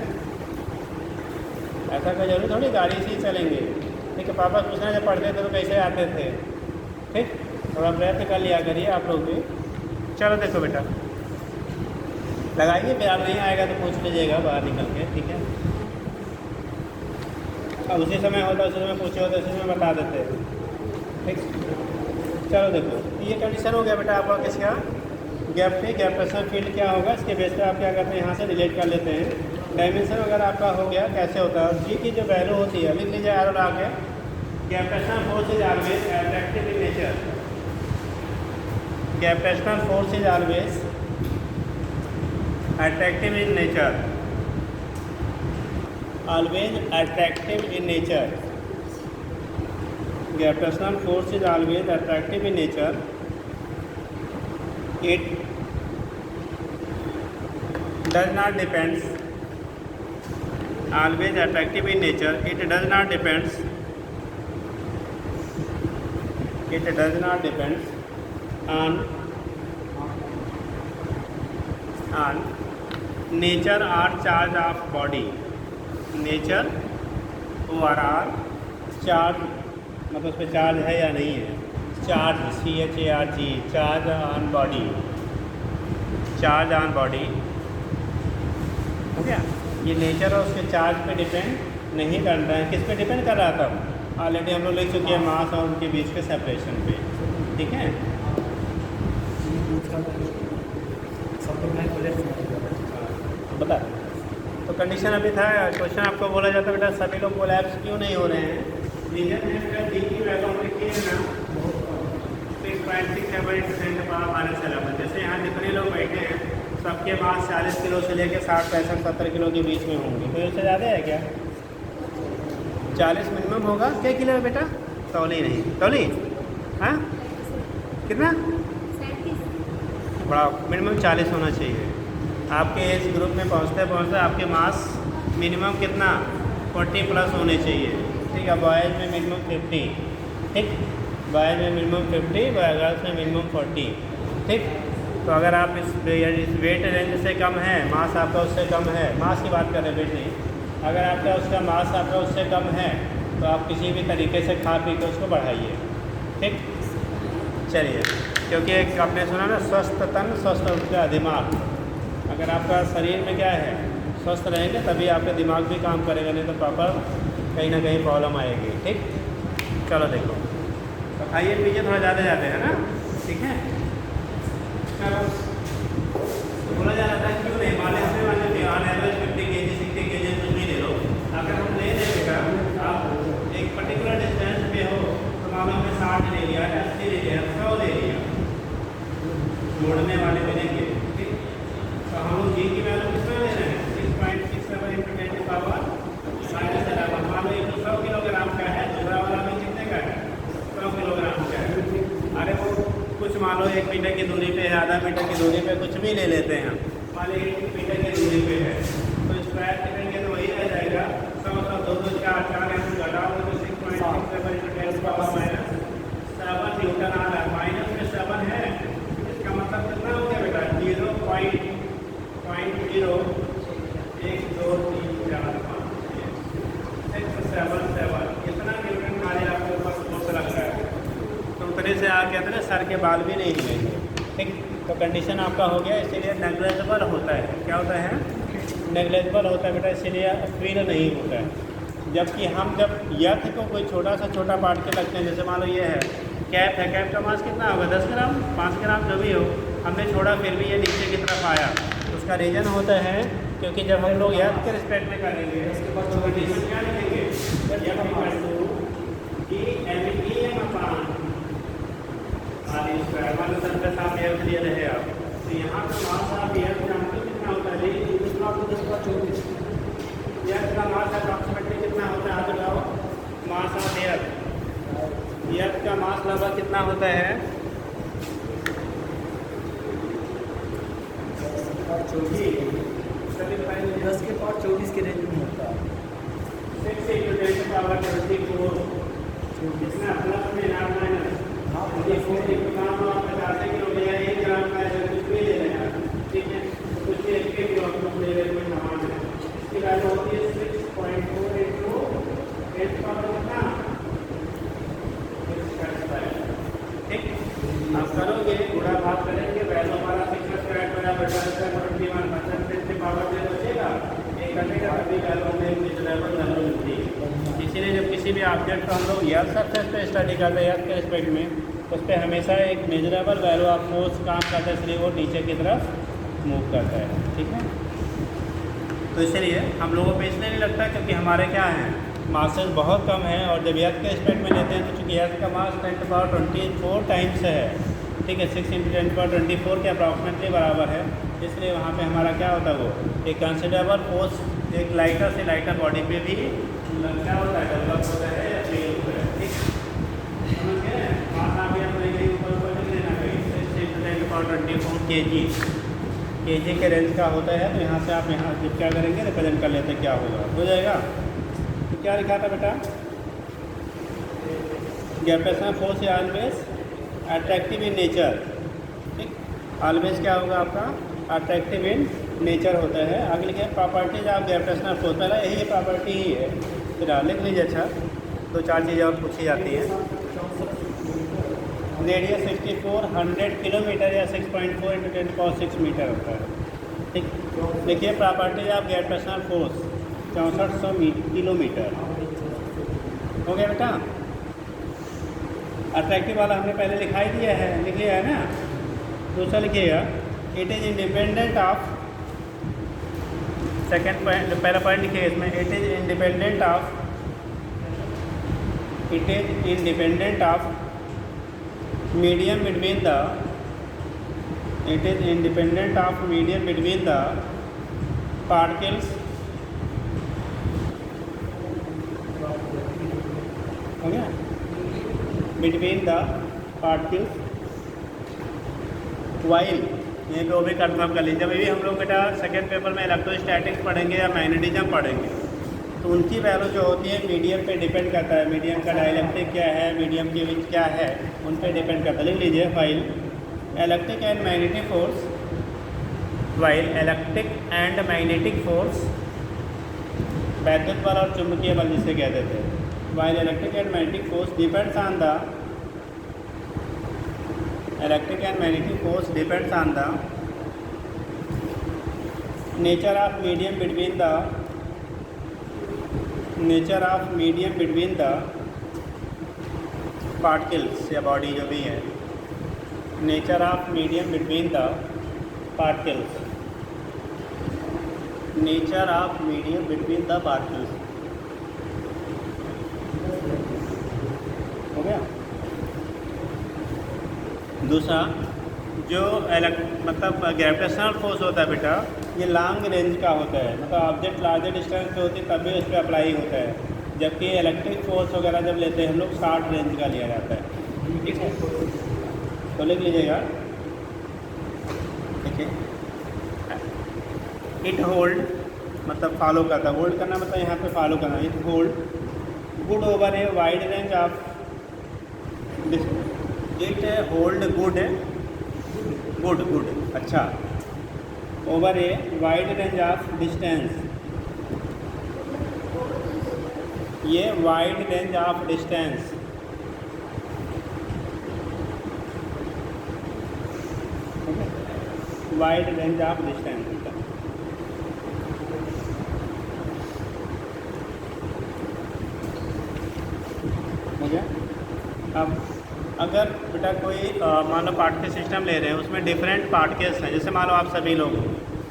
ऐसा कोई जरूरी थोड़ी गाड़ी से ही चलेंगे, ठीक है। पापा पूछना जब पढ़ते थे तो कैसे आते थे, ठीक। थोड़ा प्रयत्न कर लिया करिए आप लोग भी। चलो देखो बेटा, लगाइए, फिर आप नहीं आएगा तो पूछ लीजिएगा बाहर निकल के, ठीक है। अब उसी समय होता, उसी समय पूछे होते, उसी समय बता देते, ठीक। चलो देखो, ये कंडीशन हो गया बेटा आपका किसका, गैप पे। गैप प्रेशर फील्ड क्या होगा, इसके बेस पे आप क्या करते हैं, यहाँ से रिलेट कर लेते हैं। डायमेंशन अगर आपका हो गया, कैसे होता है, जी की जो वैल्यू होती है, लिख लीजिए एरो ला के, gravitational force is always attractive in nature. Gravitational force is always attractive in nature, always attractive in nature. Gravitational force is always attractive in nature. It does not depends. Always attractive in nature. It does not depends. It does not depends on nature or charge of body. Nature or charge, मतलब उस पर charge है या नहीं है। Charge, CHARG, charge on body, charge on body, हो गया। ये नेचर और उसके चार्ज पे डिपेंड नहीं कर रहा है, किस पे डिपेंड कर रहा था, ऑलरेडी हम लोग लिख चुके हैं, मास और उनके बीच के सेपरेशन पे, ठीक है। बता, तो कंडीशन अभी था, क्वेश्चन आपको बोला जाता है बेटा सभी लोग कोलैप्स क्यों नहीं हो रहे हैं। रीजन है बेटा डी की वैल्यू हमने की है ना 6.67 जैसे यहाँ जितने लोग बैठे हैं सबके पास 40 किलो से लेकर 60, 65, 70 किलो के बीच में होंगे, तो इससे ज़्यादा है क्या, 40 मिनिमम होगा। क्या किलो है बेटा, तौली नहीं, तौली, हाँ कितना, बड़ा मिनिमम 40 होना चाहिए। आपके इस ग्रुप में पहुँचते पहुँचते आपके मास मिनिमम कितना 40 प्लस होने चाहिए, ठीक है। बॉयज़ में मिनिमम 50, ठीक, बॉयज़ में मिनिमम 50, गर्ल्स में मिनिमम 40, ठीक। तो अगर आप इस वेट रेंज से कम है, मास आपका उससे कम है, मास की बात कर रहे हैं, वेट नहीं, अगर आपका उसका मास आपका उससे कम है तो आप किसी भी तरीके से खा पी के उसको बढ़ाइए, ठीक। चलिए, क्योंकि एक आपने सुना ना, स्वस्थ तन स्वस्थ उसका दिमाग। अगर आपका शरीर में क्या है, स्वस्थ रहेंगे तभी आपका दिमाग भी काम करेगा, नहीं तो प्रॉपर कहीं ना कहीं प्रॉब्लम आएगी, ठीक। चलो देखो, तो खाइए पीजिए, थोड़ा ज़्यादा जाते हैं ना, ठीक है। चलो, तो बोला जा रहा था क्यों नहीं माले से वाले ऑन एवरेज 50 kg 60 kg कुछ भी ले लो। अगर हम ले लें बेटा, आप एक पर्टिकुलर डिस्टेंस पे हो तो मान लो हमने 60 ले लिया, 80 ले लिया, 100 ले लिया, जोड़ने वाले मिलेंगे, ठीक। तो हम लोग जी की वैल्यू कितना ले रहे हैं, 6.67 × 10⁻⁻⁻। मान लो 100 किलोग्राम का है, दूसरा वाला में कितने का है, 100 किलोग्राम का है। अरे वो कुछ मान लो 1 मीटर की दूरी पे है, आधा मीटर की दूरी पे, कुछ भी ले लेते हैं, मान लो 1 मीटर की दूरी पे है, तो स्क्वायर करेंगे तो वही रह जाएगा 100 100 2 2 4 4 ऐसे घटाओगे तो 6.67 × 10⁻⁻7 न्यूटन आ रहा है, माइनस में 7 है, इसका मतलब कितना हो गया बेटा, 0.0 1 2 3 4 5 677 इतना न्यूटन हमारे आपके ऊपर फोर्स लग रहा है, तो उतने से आप कहते हैं सर के बाल भी नहीं हिलेंगे, ठीक। तो कंडीशन आपका हो गया, इसीलिए नेग्लेजिबल होता है, क्या होता है, नेग्लेजिबल होता है बेटा, इसीलिए फील नहीं होता है। जबकि हम जब यथ को कोई छोटा सा छोटा पार्ट के लगते हैं, जैसे मान लो ये है कैप है, कैप का मास कितना होगा, 10 ग्राम 5 ग्राम जो भी हो, हमने छोड़ा फिर भी ये नीचे की तरफ आया, उसका रीज़न होता है क्योंकि जब हम लोग याद के रिस्पेक्ट में करेंगे उसके बाद तो 24 कंडीशन क्या लिखेंगे F equal to EM upon R square वाला सरफेस आप एफ ले रहे हैं आप, तो यहाँ पे मास आप एफ जानते हो कितना होता है, लेकिन इसमें आपको 10/24 एफ का मास अप्रॉक्सीमेटली कितना होता है, आप बताओ मास ऑफ एफ का मास लगभग कितना होता है, 10/24 के रेंज में होता है। 6 × 10⁻24 कितना प्लस में ना माइनस, हाँ, ये फोर एक काम आप 50 किलो ले आए 1 ग्राम का है कुछ भी ले लेना, ठीक है, तो कुछ 1 किलो आप ले रहे कोई सामान है, इसकी वैल्यू होती है 6.4 into 10 पावर कितना, ठीक, आप करोगे गुणा भाग करेंगे, वैल्यू हमारा 6² बराबर 10/21 से पावर दे बचेगा, एक कटेगा तभी वैल्यू हमें रिजनेबल वैल्यू मिलती है। इसीलिए जब किसी भी ऑब्जेक्ट को हम लोग याद सरफेस पे स्टडी करते हैं याद के रिस्पेक्ट में, उस पर हमेशा एक मेजरेबल वैल्यू ऑफ फोर्स काम करता है, इसलिए वो नीचे की तरफ मूव करता है, ठीक है। तो इसलिए हम लोगों को इसलिए नहीं लगता क्योंकि हमारे क्या हैं मासेस बहुत कम है, और जब याद के रिस्पेक्ट में लेते हैं तो चूँकि याद का मास 10⁻24 टाइम्स है, ठीक है, 6 × 10⁻24 के अप्रॉक्सीमेटली बराबर है, इसलिए वहाँ पे हमारा क्या होता है वो एक कंसिडरेबल फोर्स एक लाइटर से लाइटर बॉडी पे भी क्या होता है डेवलप होता है या फेल होता है, ठीक, समझ गए। मास आप यहाँ लेंगे ऊपर ऊपर नहीं लेना कहीं, 6 × 10⁻24 kg के रेंज का होता है, तो यहाँ से आप यहाँ जब क्या करेंगे रिप्रेजेंट कर लेते हैं क्या होगा, हो जाएगा। तो क्या लिखा था बेटा, ग्रेविटेशनल फोर्स या ऑलवेज अट्रैक्टिव इन नेचर, ठीक, ऑलवेज क्या होगा आपका अट्रैक्टिव इन नेचर होता है। आगे लिखे प्रॉपर्टीज ऑफ ग्रेविटेशनल फोर्स, पहला यही प्रॉपर्टी ही है, फिर लिख लीजिए। अच्छा 2-4 चीज़ें और पूछी जाती हैं। रेडियस 6400 किलोमीटर या 6.4 × 10⁻6 मीटर होता है, ठीक। देखिए properties of gravitational force 6400 kilometre हो गया बेटा। अट्रैक्टिव वाला हमने पहले लिखा ही दिया है, लिख लिया है ना। दूसरा लिखिएगा it is independent of, second point पहला पॉइंट लिखिए इसमें, it is independent of medium between the, it is independent of medium between the particles, हो गया, between the particles while, ये भी वो भी कन्फर्म कर लीजिए। जब भी हम लोग बेटा सेकेंड पेपर में इलेक्ट्रोस्टैटिक्स पढ़ेंगे या मैग्नेटिज्म पढ़ेंगे तो उनकी वैल्यू जो होती है मीडियम पे डिपेंड करता है, मीडियम का डाइलेक्ट्रिक क्या है, मीडियम की विच क्या है, उन पे डिपेंड करता है। लिख लीजिए file electric and magnetic force, while electric and magnetic force, वैद्युत बल और चुंबकीय बल जिसे कहते थे, while electric and magnetic force depends on the, electric and magnetic force depends on the nature of medium between the, nature of medium between the particles या body जो भी है, nature of medium between the particles, nature of medium between the particles, हो गया। दूसरा जो मतलब gravitational force होता है बेटा ये लॉन्ग रेंज का होता है, मतलब ऑब्जेक्ट लार्जर डिस्टेंस पे होती है तभी उस पर अप्लाई होता है, जबकि इलेक्ट्रिक फोर्स वगैरह जब लेते हैं हम लोग शॉर्ट रेंज का लिया जाता है, ठीक है। तो लिख लीजिएगा, ठीक है। इट होल्ड मतलब फॉलो करता, होल्ड करना मतलब यहाँ पे फॉलो करना, it hold good over a wide range of, it hold good अच्छा over a wide range of distance, ये wide range of distance, wide range of distance, हो गया। अब अगर बेटा कोई मान लो पार्टिकल सिस्टम ले रहे हैं उसमें डिफरेंट पार्टिकल्स हैं, जैसे मान लो आप सभी लोग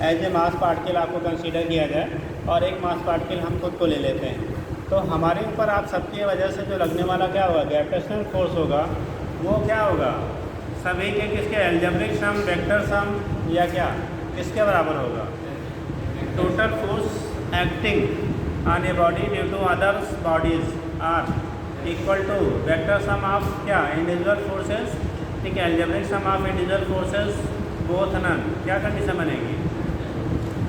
एज ए मास पार्टिकल आपको कंसीडर किया जाए और एक मास पार्टिकल हम खुद को ले लेते हैं, तो हमारे ऊपर आप सबकी वजह से जो लगने वाला क्या होगा, ग्रेविटेशनल फोर्स होगा, वो क्या होगा, सभी के किसके, अलजेब्रिक सम, वेक्टर सम, या क्या किसके बराबर होगा, total force acting on a body due to others bodies are equal to vector sum of क्या, इंडिविजुअल फोर्सेस, ठीक है, algebraic sum of individual forces both none. क्या कंडीशन बनेगी,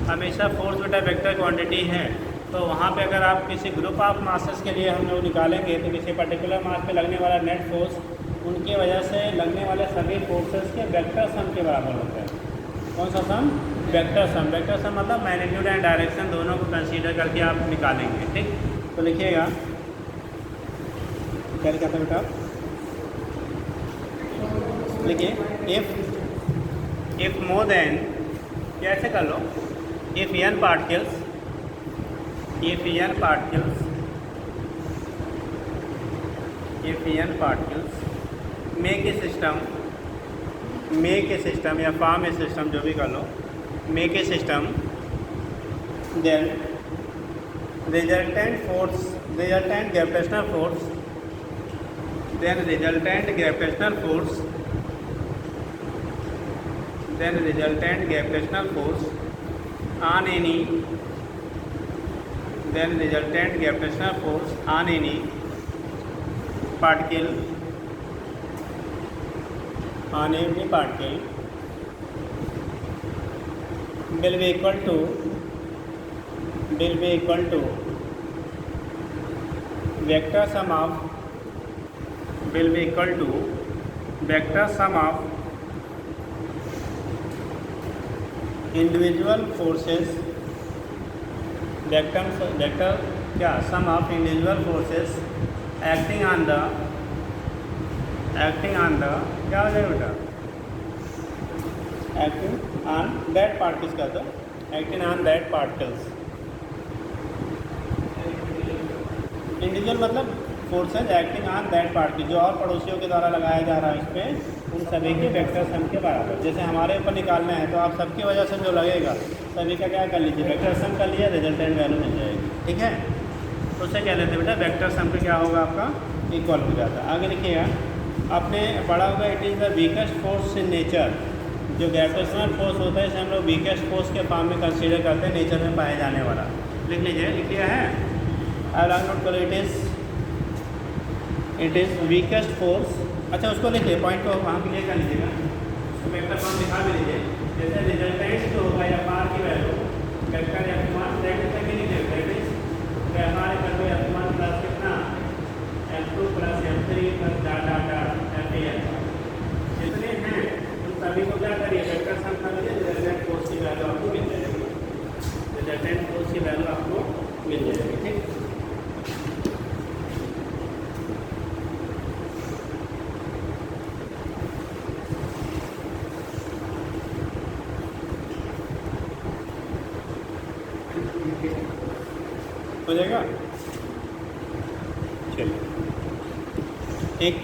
हमेशा फोर्स बेटा वेक्टर क्वांटिटी है, तो वहाँ पे अगर आप किसी ग्रुप ऑफ मासेस के लिए हम लोग निकालेंगे तो किसी पर्टिकुलर मास पे लगने वाला नेट फोर्स उनकी वजह से लगने वाले सभी फोर्सेस के वेक्टर सम के बराबर होता है। कौन सा सम, वेक्टर सम। वेक्टर सम मतलब मैग्नीट्यूड एंड डायरेक्शन दोनों को कंसीडर करके आप निकालेंगे, ठीक। तो लिखिएगा क्या लिखा था बेटा, लिखिए इफ मोर देन, कैसे कर लो, if n particles make a system या form a system, जो भी कर लो, make a system, then resultant gravitational force on any particle will be equal to vector sum of individual forces, vector क्या, sum of individual forces acting on the क्या हो जाएगा बेटा, acting on that particles का, तो acting on that particles, individual मतलब forces acting on that particle, जो और पड़ोसियों के द्वारा लगाया जा रहा है इस पर, उन सभी के वेक्टर सम के बराबर। जैसे हमारे ऊपर निकालना है तो आप सबकी वजह से जो लगेगा सभी का क्या कर लीजिए, वेक्टर सम कर लिया, रिजल्टेंट वैल्यू मिल जाएगी, ठीक है। तो उससे क्या लेते हैं बेटा, वेक्टर सम पे क्या होगा आपका, इक्वल हो जाता है। आगे लिखिएगा, आपने पढ़ा होगा it is the weakest force in nature, जो ग्रेविटेशनल फोर्स होता है इसे हम लोग वीकेस्ट फोर्स के फॉर्म में कंसीडर करते हैं, नेचर में पाए जाने वाला। लिख लीजिए, लिख लिया है, आई लॉन्ग नोट करो, इट इज़ वीकेस्ट फोर्स। अच्छा उसको लिखिए, पॉइंट को वहाँ क्लियर कर लीजिएगा, उसको वेक्टर फॉर्म दिखा भी लीजिए। जैसे रिजल्टेंट जो होगा या पार की value vector F1 that is F1 plus कितना, F2 plus F3 plus dot FAN, जितने हैं उन सभी को क्या करिए, वेक्टर सम कर लीजिए, रिजल्टेंट फोर्स की वैल्यू आपको मिल जाएगी, ठीक। हो जाएगा। चलिए, एक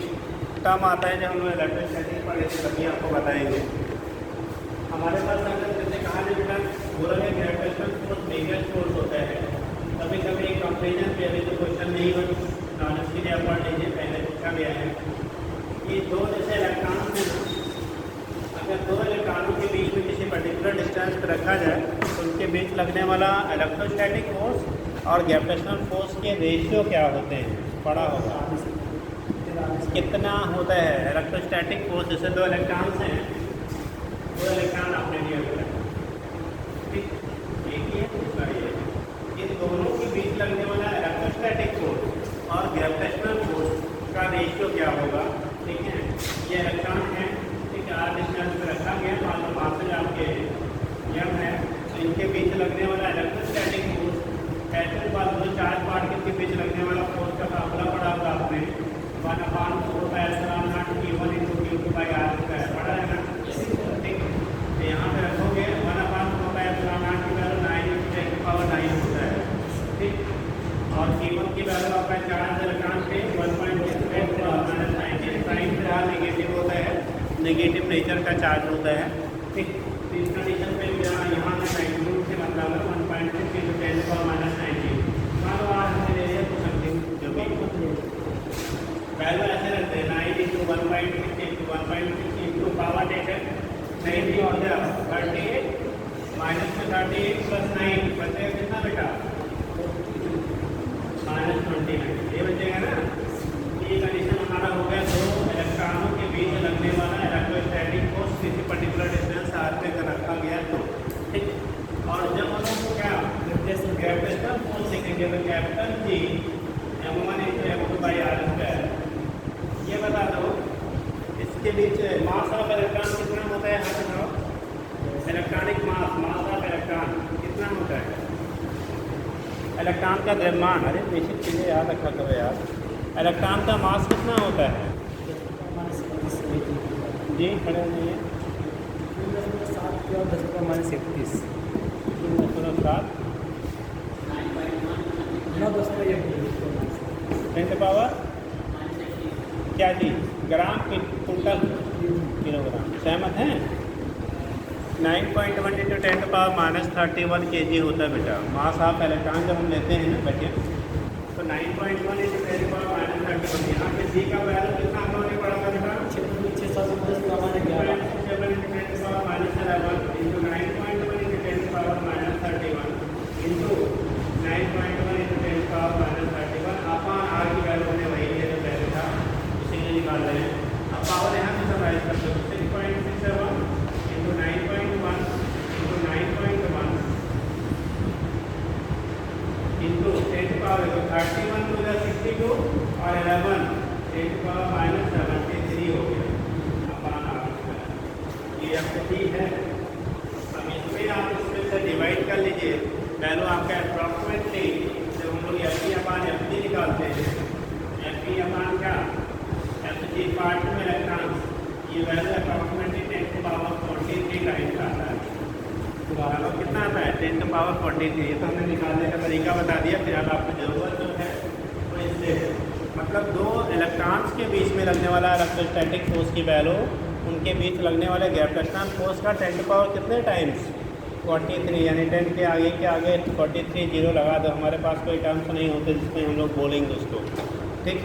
टर्म आता है जब हम लोग इलेक्ट्रोस्टैटिक पढ़े थे तभी आपको बताएंगे। हमारे पास अगर जैसे कहा जाए बेटा बोला है ग्रेविटेशनल फोर्स वीकेस्ट फोर्स होता है, कभी कभी एक कंपेरिजन पे अभी तो क्वेश्चन नहीं हो, नॉलेज के लिए आप पढ़ लीजिए, पहले पूछा गया है कि दो जैसे इलेक्ट्रॉन हैं, अगर दो इलेक्ट्रॉनों के बीच में किसी पर्टिकुलर डिस्टेंस पर रखा जाए तो उनके बीच लगने वाला इलेक्ट्रोस्टैटिक फोर्स और ग्रेविटेशनल फोर्स के रेशियो क्या होते हैं, पढ़ा होगा, कितना होता है इलेक्ट्रोस्टैटिक फोर्स। जैसे दो इलेक्ट्रॉन्स हैं, दो इलेक्ट्रॉन आपने लिए हुए हैं, ठीक, एक ही है दूसरा ये, इन दोनों के बीच लगने वाला इलेक्ट्रोस्टैटिक फोर्स और ग्रेविटेशनल फोर्स का रेशियो क्या होगा, ठीक है। ये इलेक्ट्रॉन है, ठीक है, आर डिस्टेंस पर रखा गया, मान लो पास आपके यम है, तो इनके बीच लगने वाला इलेक्ट्रोस्टैटिक फोर्स, ऐसे बात दो चार्ज पार्टिकल के बीच लगने वाला फोर्स का फार्मूला पढ़ा होगा आपने, 1/4πε/T1/Q2/r पढ़ा है ना, ठीक। तो यहाँ पे रखोगे 1/4πε/0 की वैल्यू 9×10⁹ होता है, ठीक। और T1 की वैल्यू आपका चार्ज इलेक्ट्रॉन पे 1.6 - 9 साइन फिलहाल नेगेटिव होता है, नेगेटिव नेचर का चार्ज होता है, ठीक। तो इस कंडीशन पे यहाँ से 92 से मतलब है 1.6 into 10 power minus 19। मान लो आज हमने ले लिया तो समथिंग जो भी वैल्यू ऐसे रहते हैं 9 into 1.6 into 1.6 into power data 90 हो गया 38 माइनस में 38 प्लस 9 बचेगा कितना बेटा -29 ये बचेगा ना। ये कंडीशन हमारा हो गया दो इलेक्ट्रॉनों के बीच लगने वाला इलेक्ट्रोस्टैटिक फोर्स किसी पर्टिकुलर डिस्टेंस आर पे कर रखा गया तो ठीक। और जब हम लोग क्या ग्रेविटेशनल फोर्स सीखेंगे तो capital G m1 × m2 / r²। ये बता दो इसके बीच मास ऑफ इलेक्ट्रॉन कितना होता है? हाँ बताओ इलेक्ट्रॉनिक मास ऑफ इलेक्ट्रॉन कितना होता है? इलेक्ट्रॉन का द्रव्यमान, अरे बेसिक चीज़ें याद रखा करो यार। इलेक्ट्रॉन का मास कितना होता है जी? खड़े नहीं है 10⁻31 10 पावर क्या जी? ग्राम कुंटल किलोग्राम। सहमत हैं? 9.1 into 10⁻31 kg होता है बेटा मास ऑफ इलेक्ट्रॉन जब हम लेते हैं ना बच्चे। तो 9.1 into 10⁻31 यहाँ पे जी का वैल्यू कितना हम लोगों ने पढ़ा था बेटा? 610 का हमारे 11 7 into 10⁻11 into 9.1 into 10⁻31 into 9.1 into 10⁻31 upon are की वैल्यू हमने वही है जो पहले था उसी लिए निकाल रहे हैं। अब पावर यहाँ से सब्ट्रैक्ट कर दो 6.67 into 9.1 into 9.1 into 10 power 31 to the 62 और 11 10 power -73 हो गया अपॉन आर। ये आपको ठीक है। अब इसमें आप इसमें से डिवाइड कर लीजिए वैल्यू आपका अप्रॉक्सीमेटली जब हम लोग Fe/Fg निकालते हैं Fe/क्या Fg पार्ट में इलेक्ट्रॉन ये वैल्यू अप्रॉक्सीमेटली 10⁻43 टाइम्स आता है। तो कितना आता है 10⁻43। ये तो हमने निकालने का तरीका बता दिया। फिर अब आपको ज़रूरत जो है तो इससे मतलब दो इलेक्ट्रॉन्स के बीच में लगने वाला इलेक्ट्रोस्टैटिक फोर्स की वैल्यू उनके बीच लगने वाले ग्रेविटेशनल फोर्स का 10 कितने टाइम्स 43 यानी 10 के आगे 43 जीरो लगा दो। हमारे पास कोई टर्म्स नहीं होते जिसमें हम लोग बोलेंगे उसको ठीक।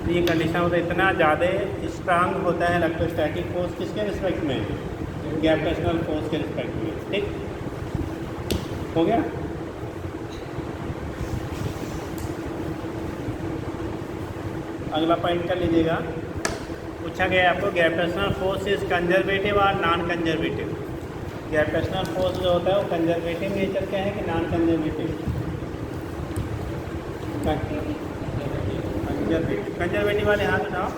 तो ये कंडीशन होता है इतना ज़्यादा स्ट्रांग होता है इलेक्ट्रोस्टैटिक फोर्स किसके रिस्पेक्ट में? ग्रेविटेशनल फोर्स के रिस्पेक्ट में ठीक हो गया। अगला पॉइंट कर लीजिएगा। पूछा गया आपको ग्रेविटेशनल फोर्स इज कंजर्वेटिव और नॉन कंजर्वेटिव। ग्रेविटेशनल फोर्स जो होता है वो कंजर्वेटिव नेचर का है कि नॉन कंजर्वेटिव? कंजर्वेटिव वाले हाथ उठाओ।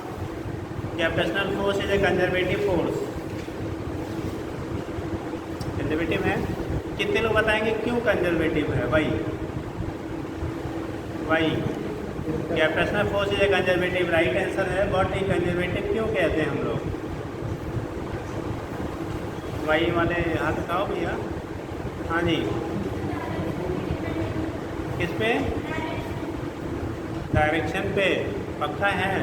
Gravitational force is a conservative force. Conservative है। कितने लोग बताएंगे क्यों कंजर्वेटिव है? वही gravitational force is a conservative right answer है। बट ये कंजर्वेटिव क्यों कहते हैं हम लोग? वही वाले हाथ उठाओ भैया। हाँ जी किस पे? डायरेक्शन पे पक्का है।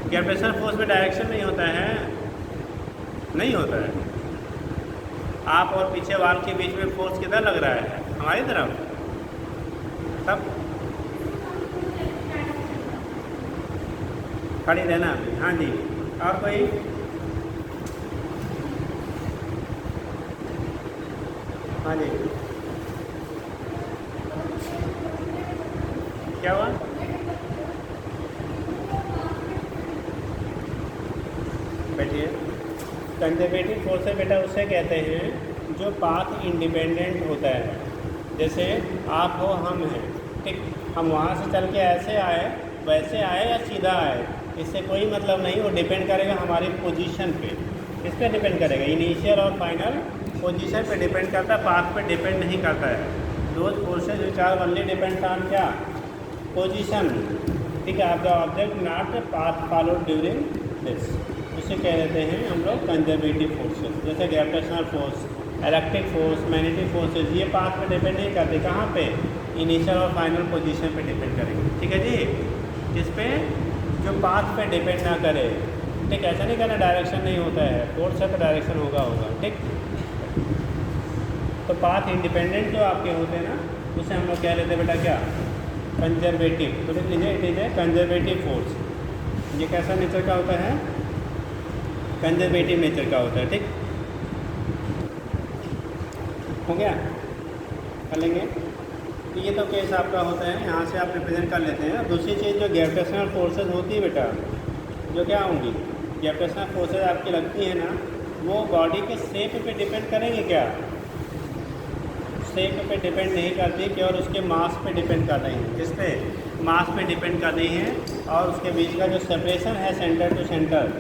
ग्रेविटेशनल फोर्स में डायरेक्शन नहीं होता है, नहीं होता है। आप और पीछे वाल के बीच में फोर्स किधर लग रहा है? हमारी तरफ। तब खड़ी रहना अभी। हाँ जी और कोई? हाँ जी क्या हुआ? बैठिए। कंजर्वेटिव फोर्स है बेटा उसे कहते हैं जो पाथ इंडिपेंडेंट होता है। जैसे आप हो हम हैं ठीक, हम वहाँ से चल के ऐसे आए वैसे आए या सीधा आए इससे कोई मतलब नहीं। वो डिपेंड करेगा हमारी पोजीशन पे। किस पे डिपेंड करेगा? इनिशियल और फाइनल पोजीशन पे डिपेंड करता है, पाथ पे डिपेंड नहीं करता है। Those forces which are only depend on क्या? पोजीशन ठीक है। आपका object not path followed during this उसे कह देते हैं हम लोग कंजर्वेटिव फोर्सेज। जैसे gravitational force, electric force, magnetic forces ये पाथ पे डिपेंड नहीं करते। कहाँ पे? इनिशियल और फाइनल पोजीशन पे डिपेंड करेंगे ठीक है जी। जिस पे जो पाथ पे डिपेंड ना करे ठीक, ऐसा नहीं कहना डायरेक्शन नहीं होता है, फोर्स है तो डायरेक्शन होगा। ठीक, तो पाथ इंडिपेंडेंट जो आपके होते हैं ना, उसे हम लोग क्या लेते हैं बेटा, क्या, कंजर्वेटिव। तो लिख लीजिए, it is a conservative force. ये कैसा नेचर का होता है, कंजर्वेटिव नेचर का होता है। ठीक, हो गया, कर लेंगे। तो ये तो केस आपका होता है, यहाँ से आप रिप्रेजेंट कर लेते हैं। दूसरी चीज़ जो ग्रेविटेशनल फोर्सेज होती है बेटा, जो क्या होंगी, ग्रेविटेशनल फोर्सेज आपकी लगती है ना, वो बॉडी के शेप पे डिपेंड करेंगे क्या, शेप पे डिपेंड नहीं करती, केवल उसके मास पे डिपेंड कर रही हैं। किस पे, मास पे डिपेंड कर रही हैं। और उसके बीच का जो सेपरेशन है सेंटर टू सेंटर,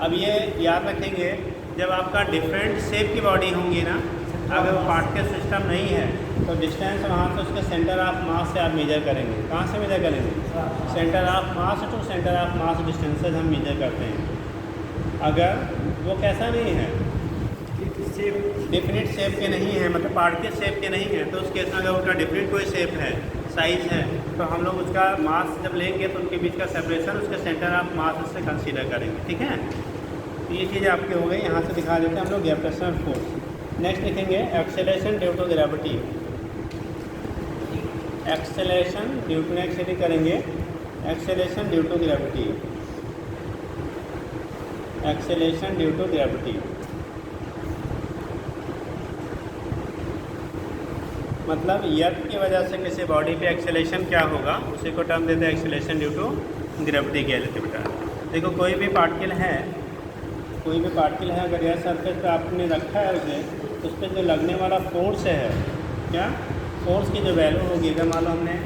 अब ये याद रखेंगे, जब आपका डिफरेंट शेप की बॉडी होंगी ना, अगर वो पार्टिकल सिस्टम नहीं है तो डिस्टेंस वहाँ से उसके सेंटर ऑफ मास से आप मेजर करेंगे। कहाँ से मेजर करेंगे, centre of mass to centre of mass distances हम मेजर करते हैं। अगर वो कैसा नहीं है, डिफिनिट शेप के नहीं है, मतलब पार्टिकल शेप के नहीं है, तो उस केस में अगर उसका डिफिनिट कोई शेप है, साइज है, तो हम लोग उसका मास जब लेंगे तो उनके बीच का सेपरेशन उसके सेंटर ऑफ मास से कंसीडर करेंगे। ठीक है, तो ये चीज़ आपके हो गई। यहाँ से दिखा देते हैं हम लोग ग्रेविटेशनल फोर्स। नेक्स्ट लिखेंगे acceleration due to gravity. Acceleration due to, next यदि करेंगे acceleration due to gravity, acceleration due to gravity मतलब अर्थ की वजह से किसी बॉडी पे एक्सेलरेशन क्या होगा, उसी को टर्म देते हैं एक्सेलरेशन ड्यू टू ग्रेविटी कह लेते बेटा। देखो कोई भी पार्टिकल है, कोई भी पार्टिकल है, अगर यह सरफेस पे आपने रखा है उसे, तो उस पर जो लगने वाला फोर्स है, क्या फोर्स की जो वैल्यू होगी, अगर मान लो हमने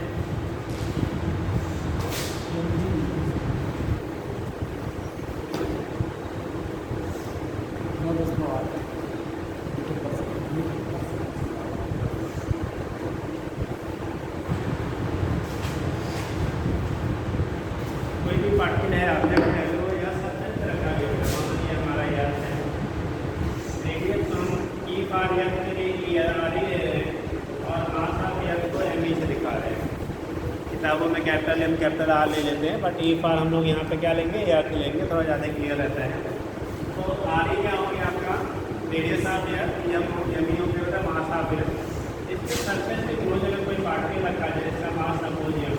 कोई भी पार्टिकल है, ऑब्जेक्ट है, तो यह सरफेस पे रखा गया है, मान लीजिए हमारा यह है, रेडियस हम ई बार यह के लिए आर ले रहे हैं और मास ऑफ यह को एम से दिखा रहे हैं। किताबों में कैपिटल एम कैपिटल आर ले लेते हैं, बट ई बार हम लोग यहाँ पे क्या लेंगे, यार लेंगे, थोड़ा ज़्यादा क्लियर रहता है। तो आर ई क्या हो गया आपका, radius of earth, M E हो गया मास ऑफ एयर। इसके सरफेस पे रोज अगर कोई पार्टिकल रखा जाए जिसका मास सपोज एम,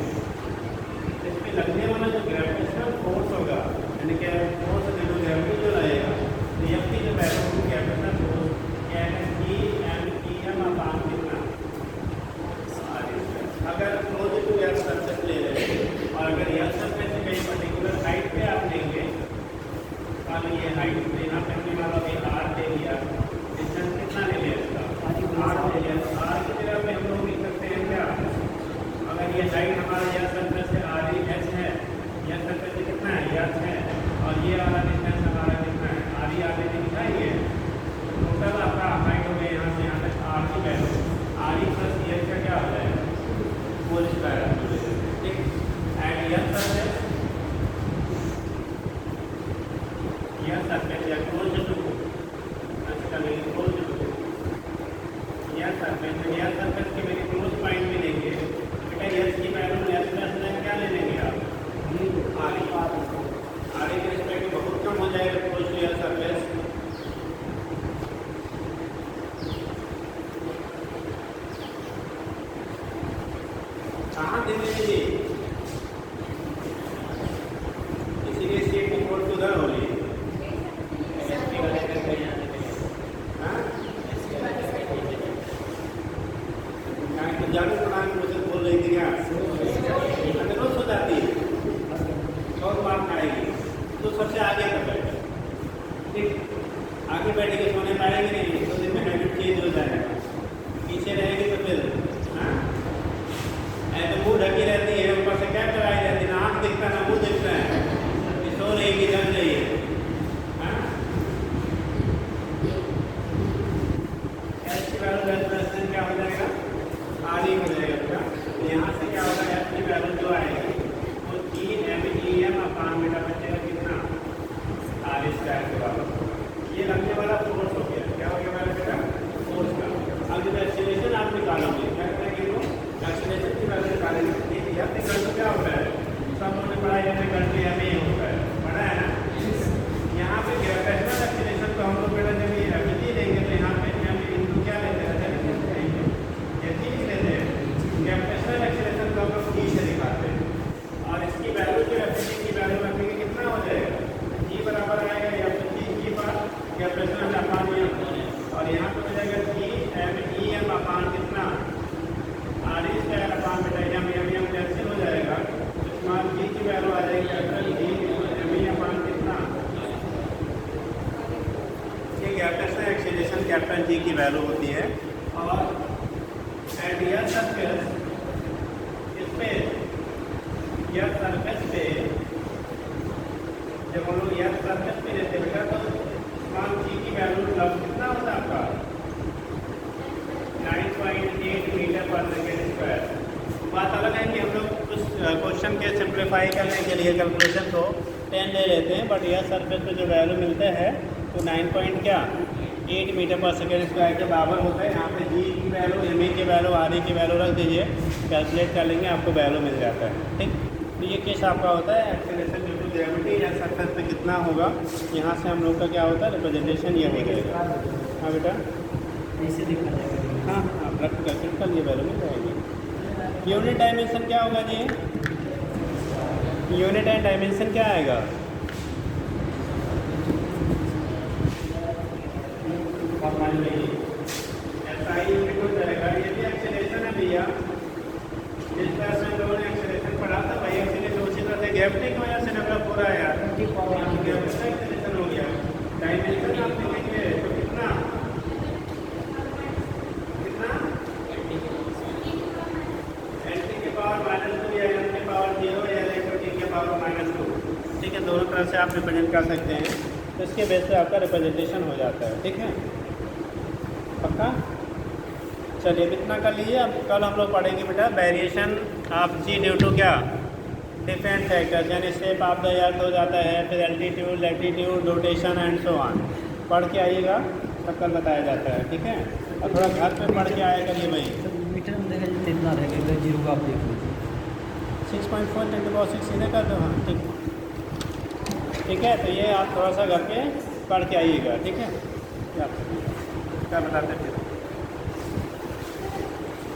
इस पर लगने वाला जो ग्रेविटेशनल फोर्स होगा, यानी कि फोर्स जो ग्रेविटी जो लगेगा, तो एफ की जो वैल्यू होगी ग्रेविटेशनल फोर्स क्या है, ई एम अपान कितना, अगर क्लोज टू एयर सरफेस ले रहे हैं और अगर एयर सरफेस से कहीं पर्टिकुलर हाइट पे आप लेंगे, मान लीजिए हाइट पे यहाँ पे वाला भी आर ले लिया, डिस्टेंस कितना ले लिया इसका, आर ले लिया, तो आर की जगह पे हम लोग लिख सकते हैं क्या, अगर ये हाइट हमारा एयर सरफेस से आर ई एच है, एयर सरफेस से कितना है, एच है, और ये वाला डिस्टेंस हमारा कितना है, आर ई आर ले दिखाएंगे, टोटल आपका हाइट हो गया यहाँ से यहाँ तक आर की value, R E plus H का क्या होता है, होल स्क्वायर। ठीक, एंड एयर सरफेस या क्लोज टू, अच्छा मेरी क्लोज टू एयर सरफेस के मेरे क्लोज पॉइंट में लेंगे बेटा, एयर की वैल्यू एयर प्लस में क्या ले लेंगे आप, आर ई के रिस्पेक्ट में बहुत कम हो जाएगा क्लोज टू एयर सरफेस। कहाँ दे देंगे, इसीलिए सीट की कोड उधर हो रही है, जाने पढ़ाने मुझे बोल रही थी क्या, अगर रोज हो जाती है 100 मार्क आएगी तो सबसे आगे कर बैठे, ठीक, आगे बैठेंगे सोने पाएंगे नहीं, तो दिन में हैबिट चेंज हो जाएगा, पीछे रहेंगे तो फिर तो मुँह ढकी रहती है, ऊपर से क्या कराई रहती है, ना आँख दिखता ना मुँह दिखता है, सो रही कि जल रही है, क्या हो जाएगा, आर ई हो जाएगा बेटा। तो यहाँ से क्या होगा, एफ की वैल्यू जो आएगी वो ई एम अपान बेटा बचेगा कितना, आर स्क्वायर के बराबर। ये लगने वाला फोर्स हो गया, क्या हो गया हमारा बेटा, फोर्स का। अब जब एक्सीलरेशन आप निकालोगे, क्या करेंगे वो, एक्सीलरेशन की वैल्यू निकालेंगे, ठीक है, क्या होता है, सब लोगों ने पढ़ा है, करके हमें होता है, पढ़ा है ना, कैपिटल जी की वैल्यू होती है। और एट यर सरफेस, इस पे यर सरफेस पे जब हम लोग यर सरफेस पे रहते बेटा तो स्मॉल जी की वैल्यू कितना होता है आपका 9.8 मीटर पर सेकेंड स्क्वायर। बात अलग है कि हम लोग उस क्वेश्चन के सिंप्लीफाई करने के लिए कैलकुलेशन को 10 ले लेते हैं, बट यह सरफेस पे जो वैल्यू मिलता है तो 9.8 मीटर पर सेकेंड स्क्वायर के बराबर होता है। यहाँ पे जी की वैल्यू, एम की वैल्यू, आर की वैल्यू रख दीजिए, कैलकुलेट कर लेंगे, आपको वैल्यू मिल जाता है। ठीक, तो ये केस आपका होता है एक्सेलरेशन ड्यू टू ग्रेविटी या सरफेस पे कितना होगा। यहाँ से हम लोग का क्या होता है रिप्रेजेंटेशन ये हो जाएगा। हाँ बेटा, ऐसे दिखा जाएगा। हाँ हाँ, कैलकुलेट कर लिए वैल्यू मिल जाएगी। यूनिट डायमेंशन क्या होगा जी? यूनिट एंड डायमेंशन क्या आएगा? और मान लीजिए ऐसा ही यूनिट हो जाएगा। ये भी एक्सेलरेशन है भैया, जिस तरह से लोगों ने एक्सेलरेशन पढ़ा था भाई, एक्सेलरेशन उसी तरह से ग्रेविटी की वजह से डेवलप हो रहा है यार। ग्रेविटी का एक्सेलरेशन हो गया। डायमेंशन आप देखेंगे तो कितना एल के पावर -2 या एल के पावर 0 या टी के पावर -2। ठीक है, दोनों तरह से आप रिप्रेजेंट कर सकते हैं, तो इसके बेस पे आपका रिप्रेजेंटेशन हो जाता है। ठीक है, पक्का? चलिए इतना कर लीजिए। अब कल हम लोग पढ़ेंगे बेटा variation of g due to क्या डिफरेंट फैक्टर्स, यानी शेप ऑफ द अर्थ हो जाता है, फिर altitude, latitude, rotation and so on. पढ़ के आइएगा, सब कल बताया जाता है। ठीक है, और थोड़ा घर पे पढ़ के आया करिए भाई। मीटर में देखा जाए इतना रहेगा, जीरो का आप देख लीजिए। 6.4 × 6 सीधे कर दो। हाँ ठीक, ठीक है, तो ये आप थोड़ा सा घर पे पढ़ के आइएगा। ठीक है, क्या बताते हैं फिर।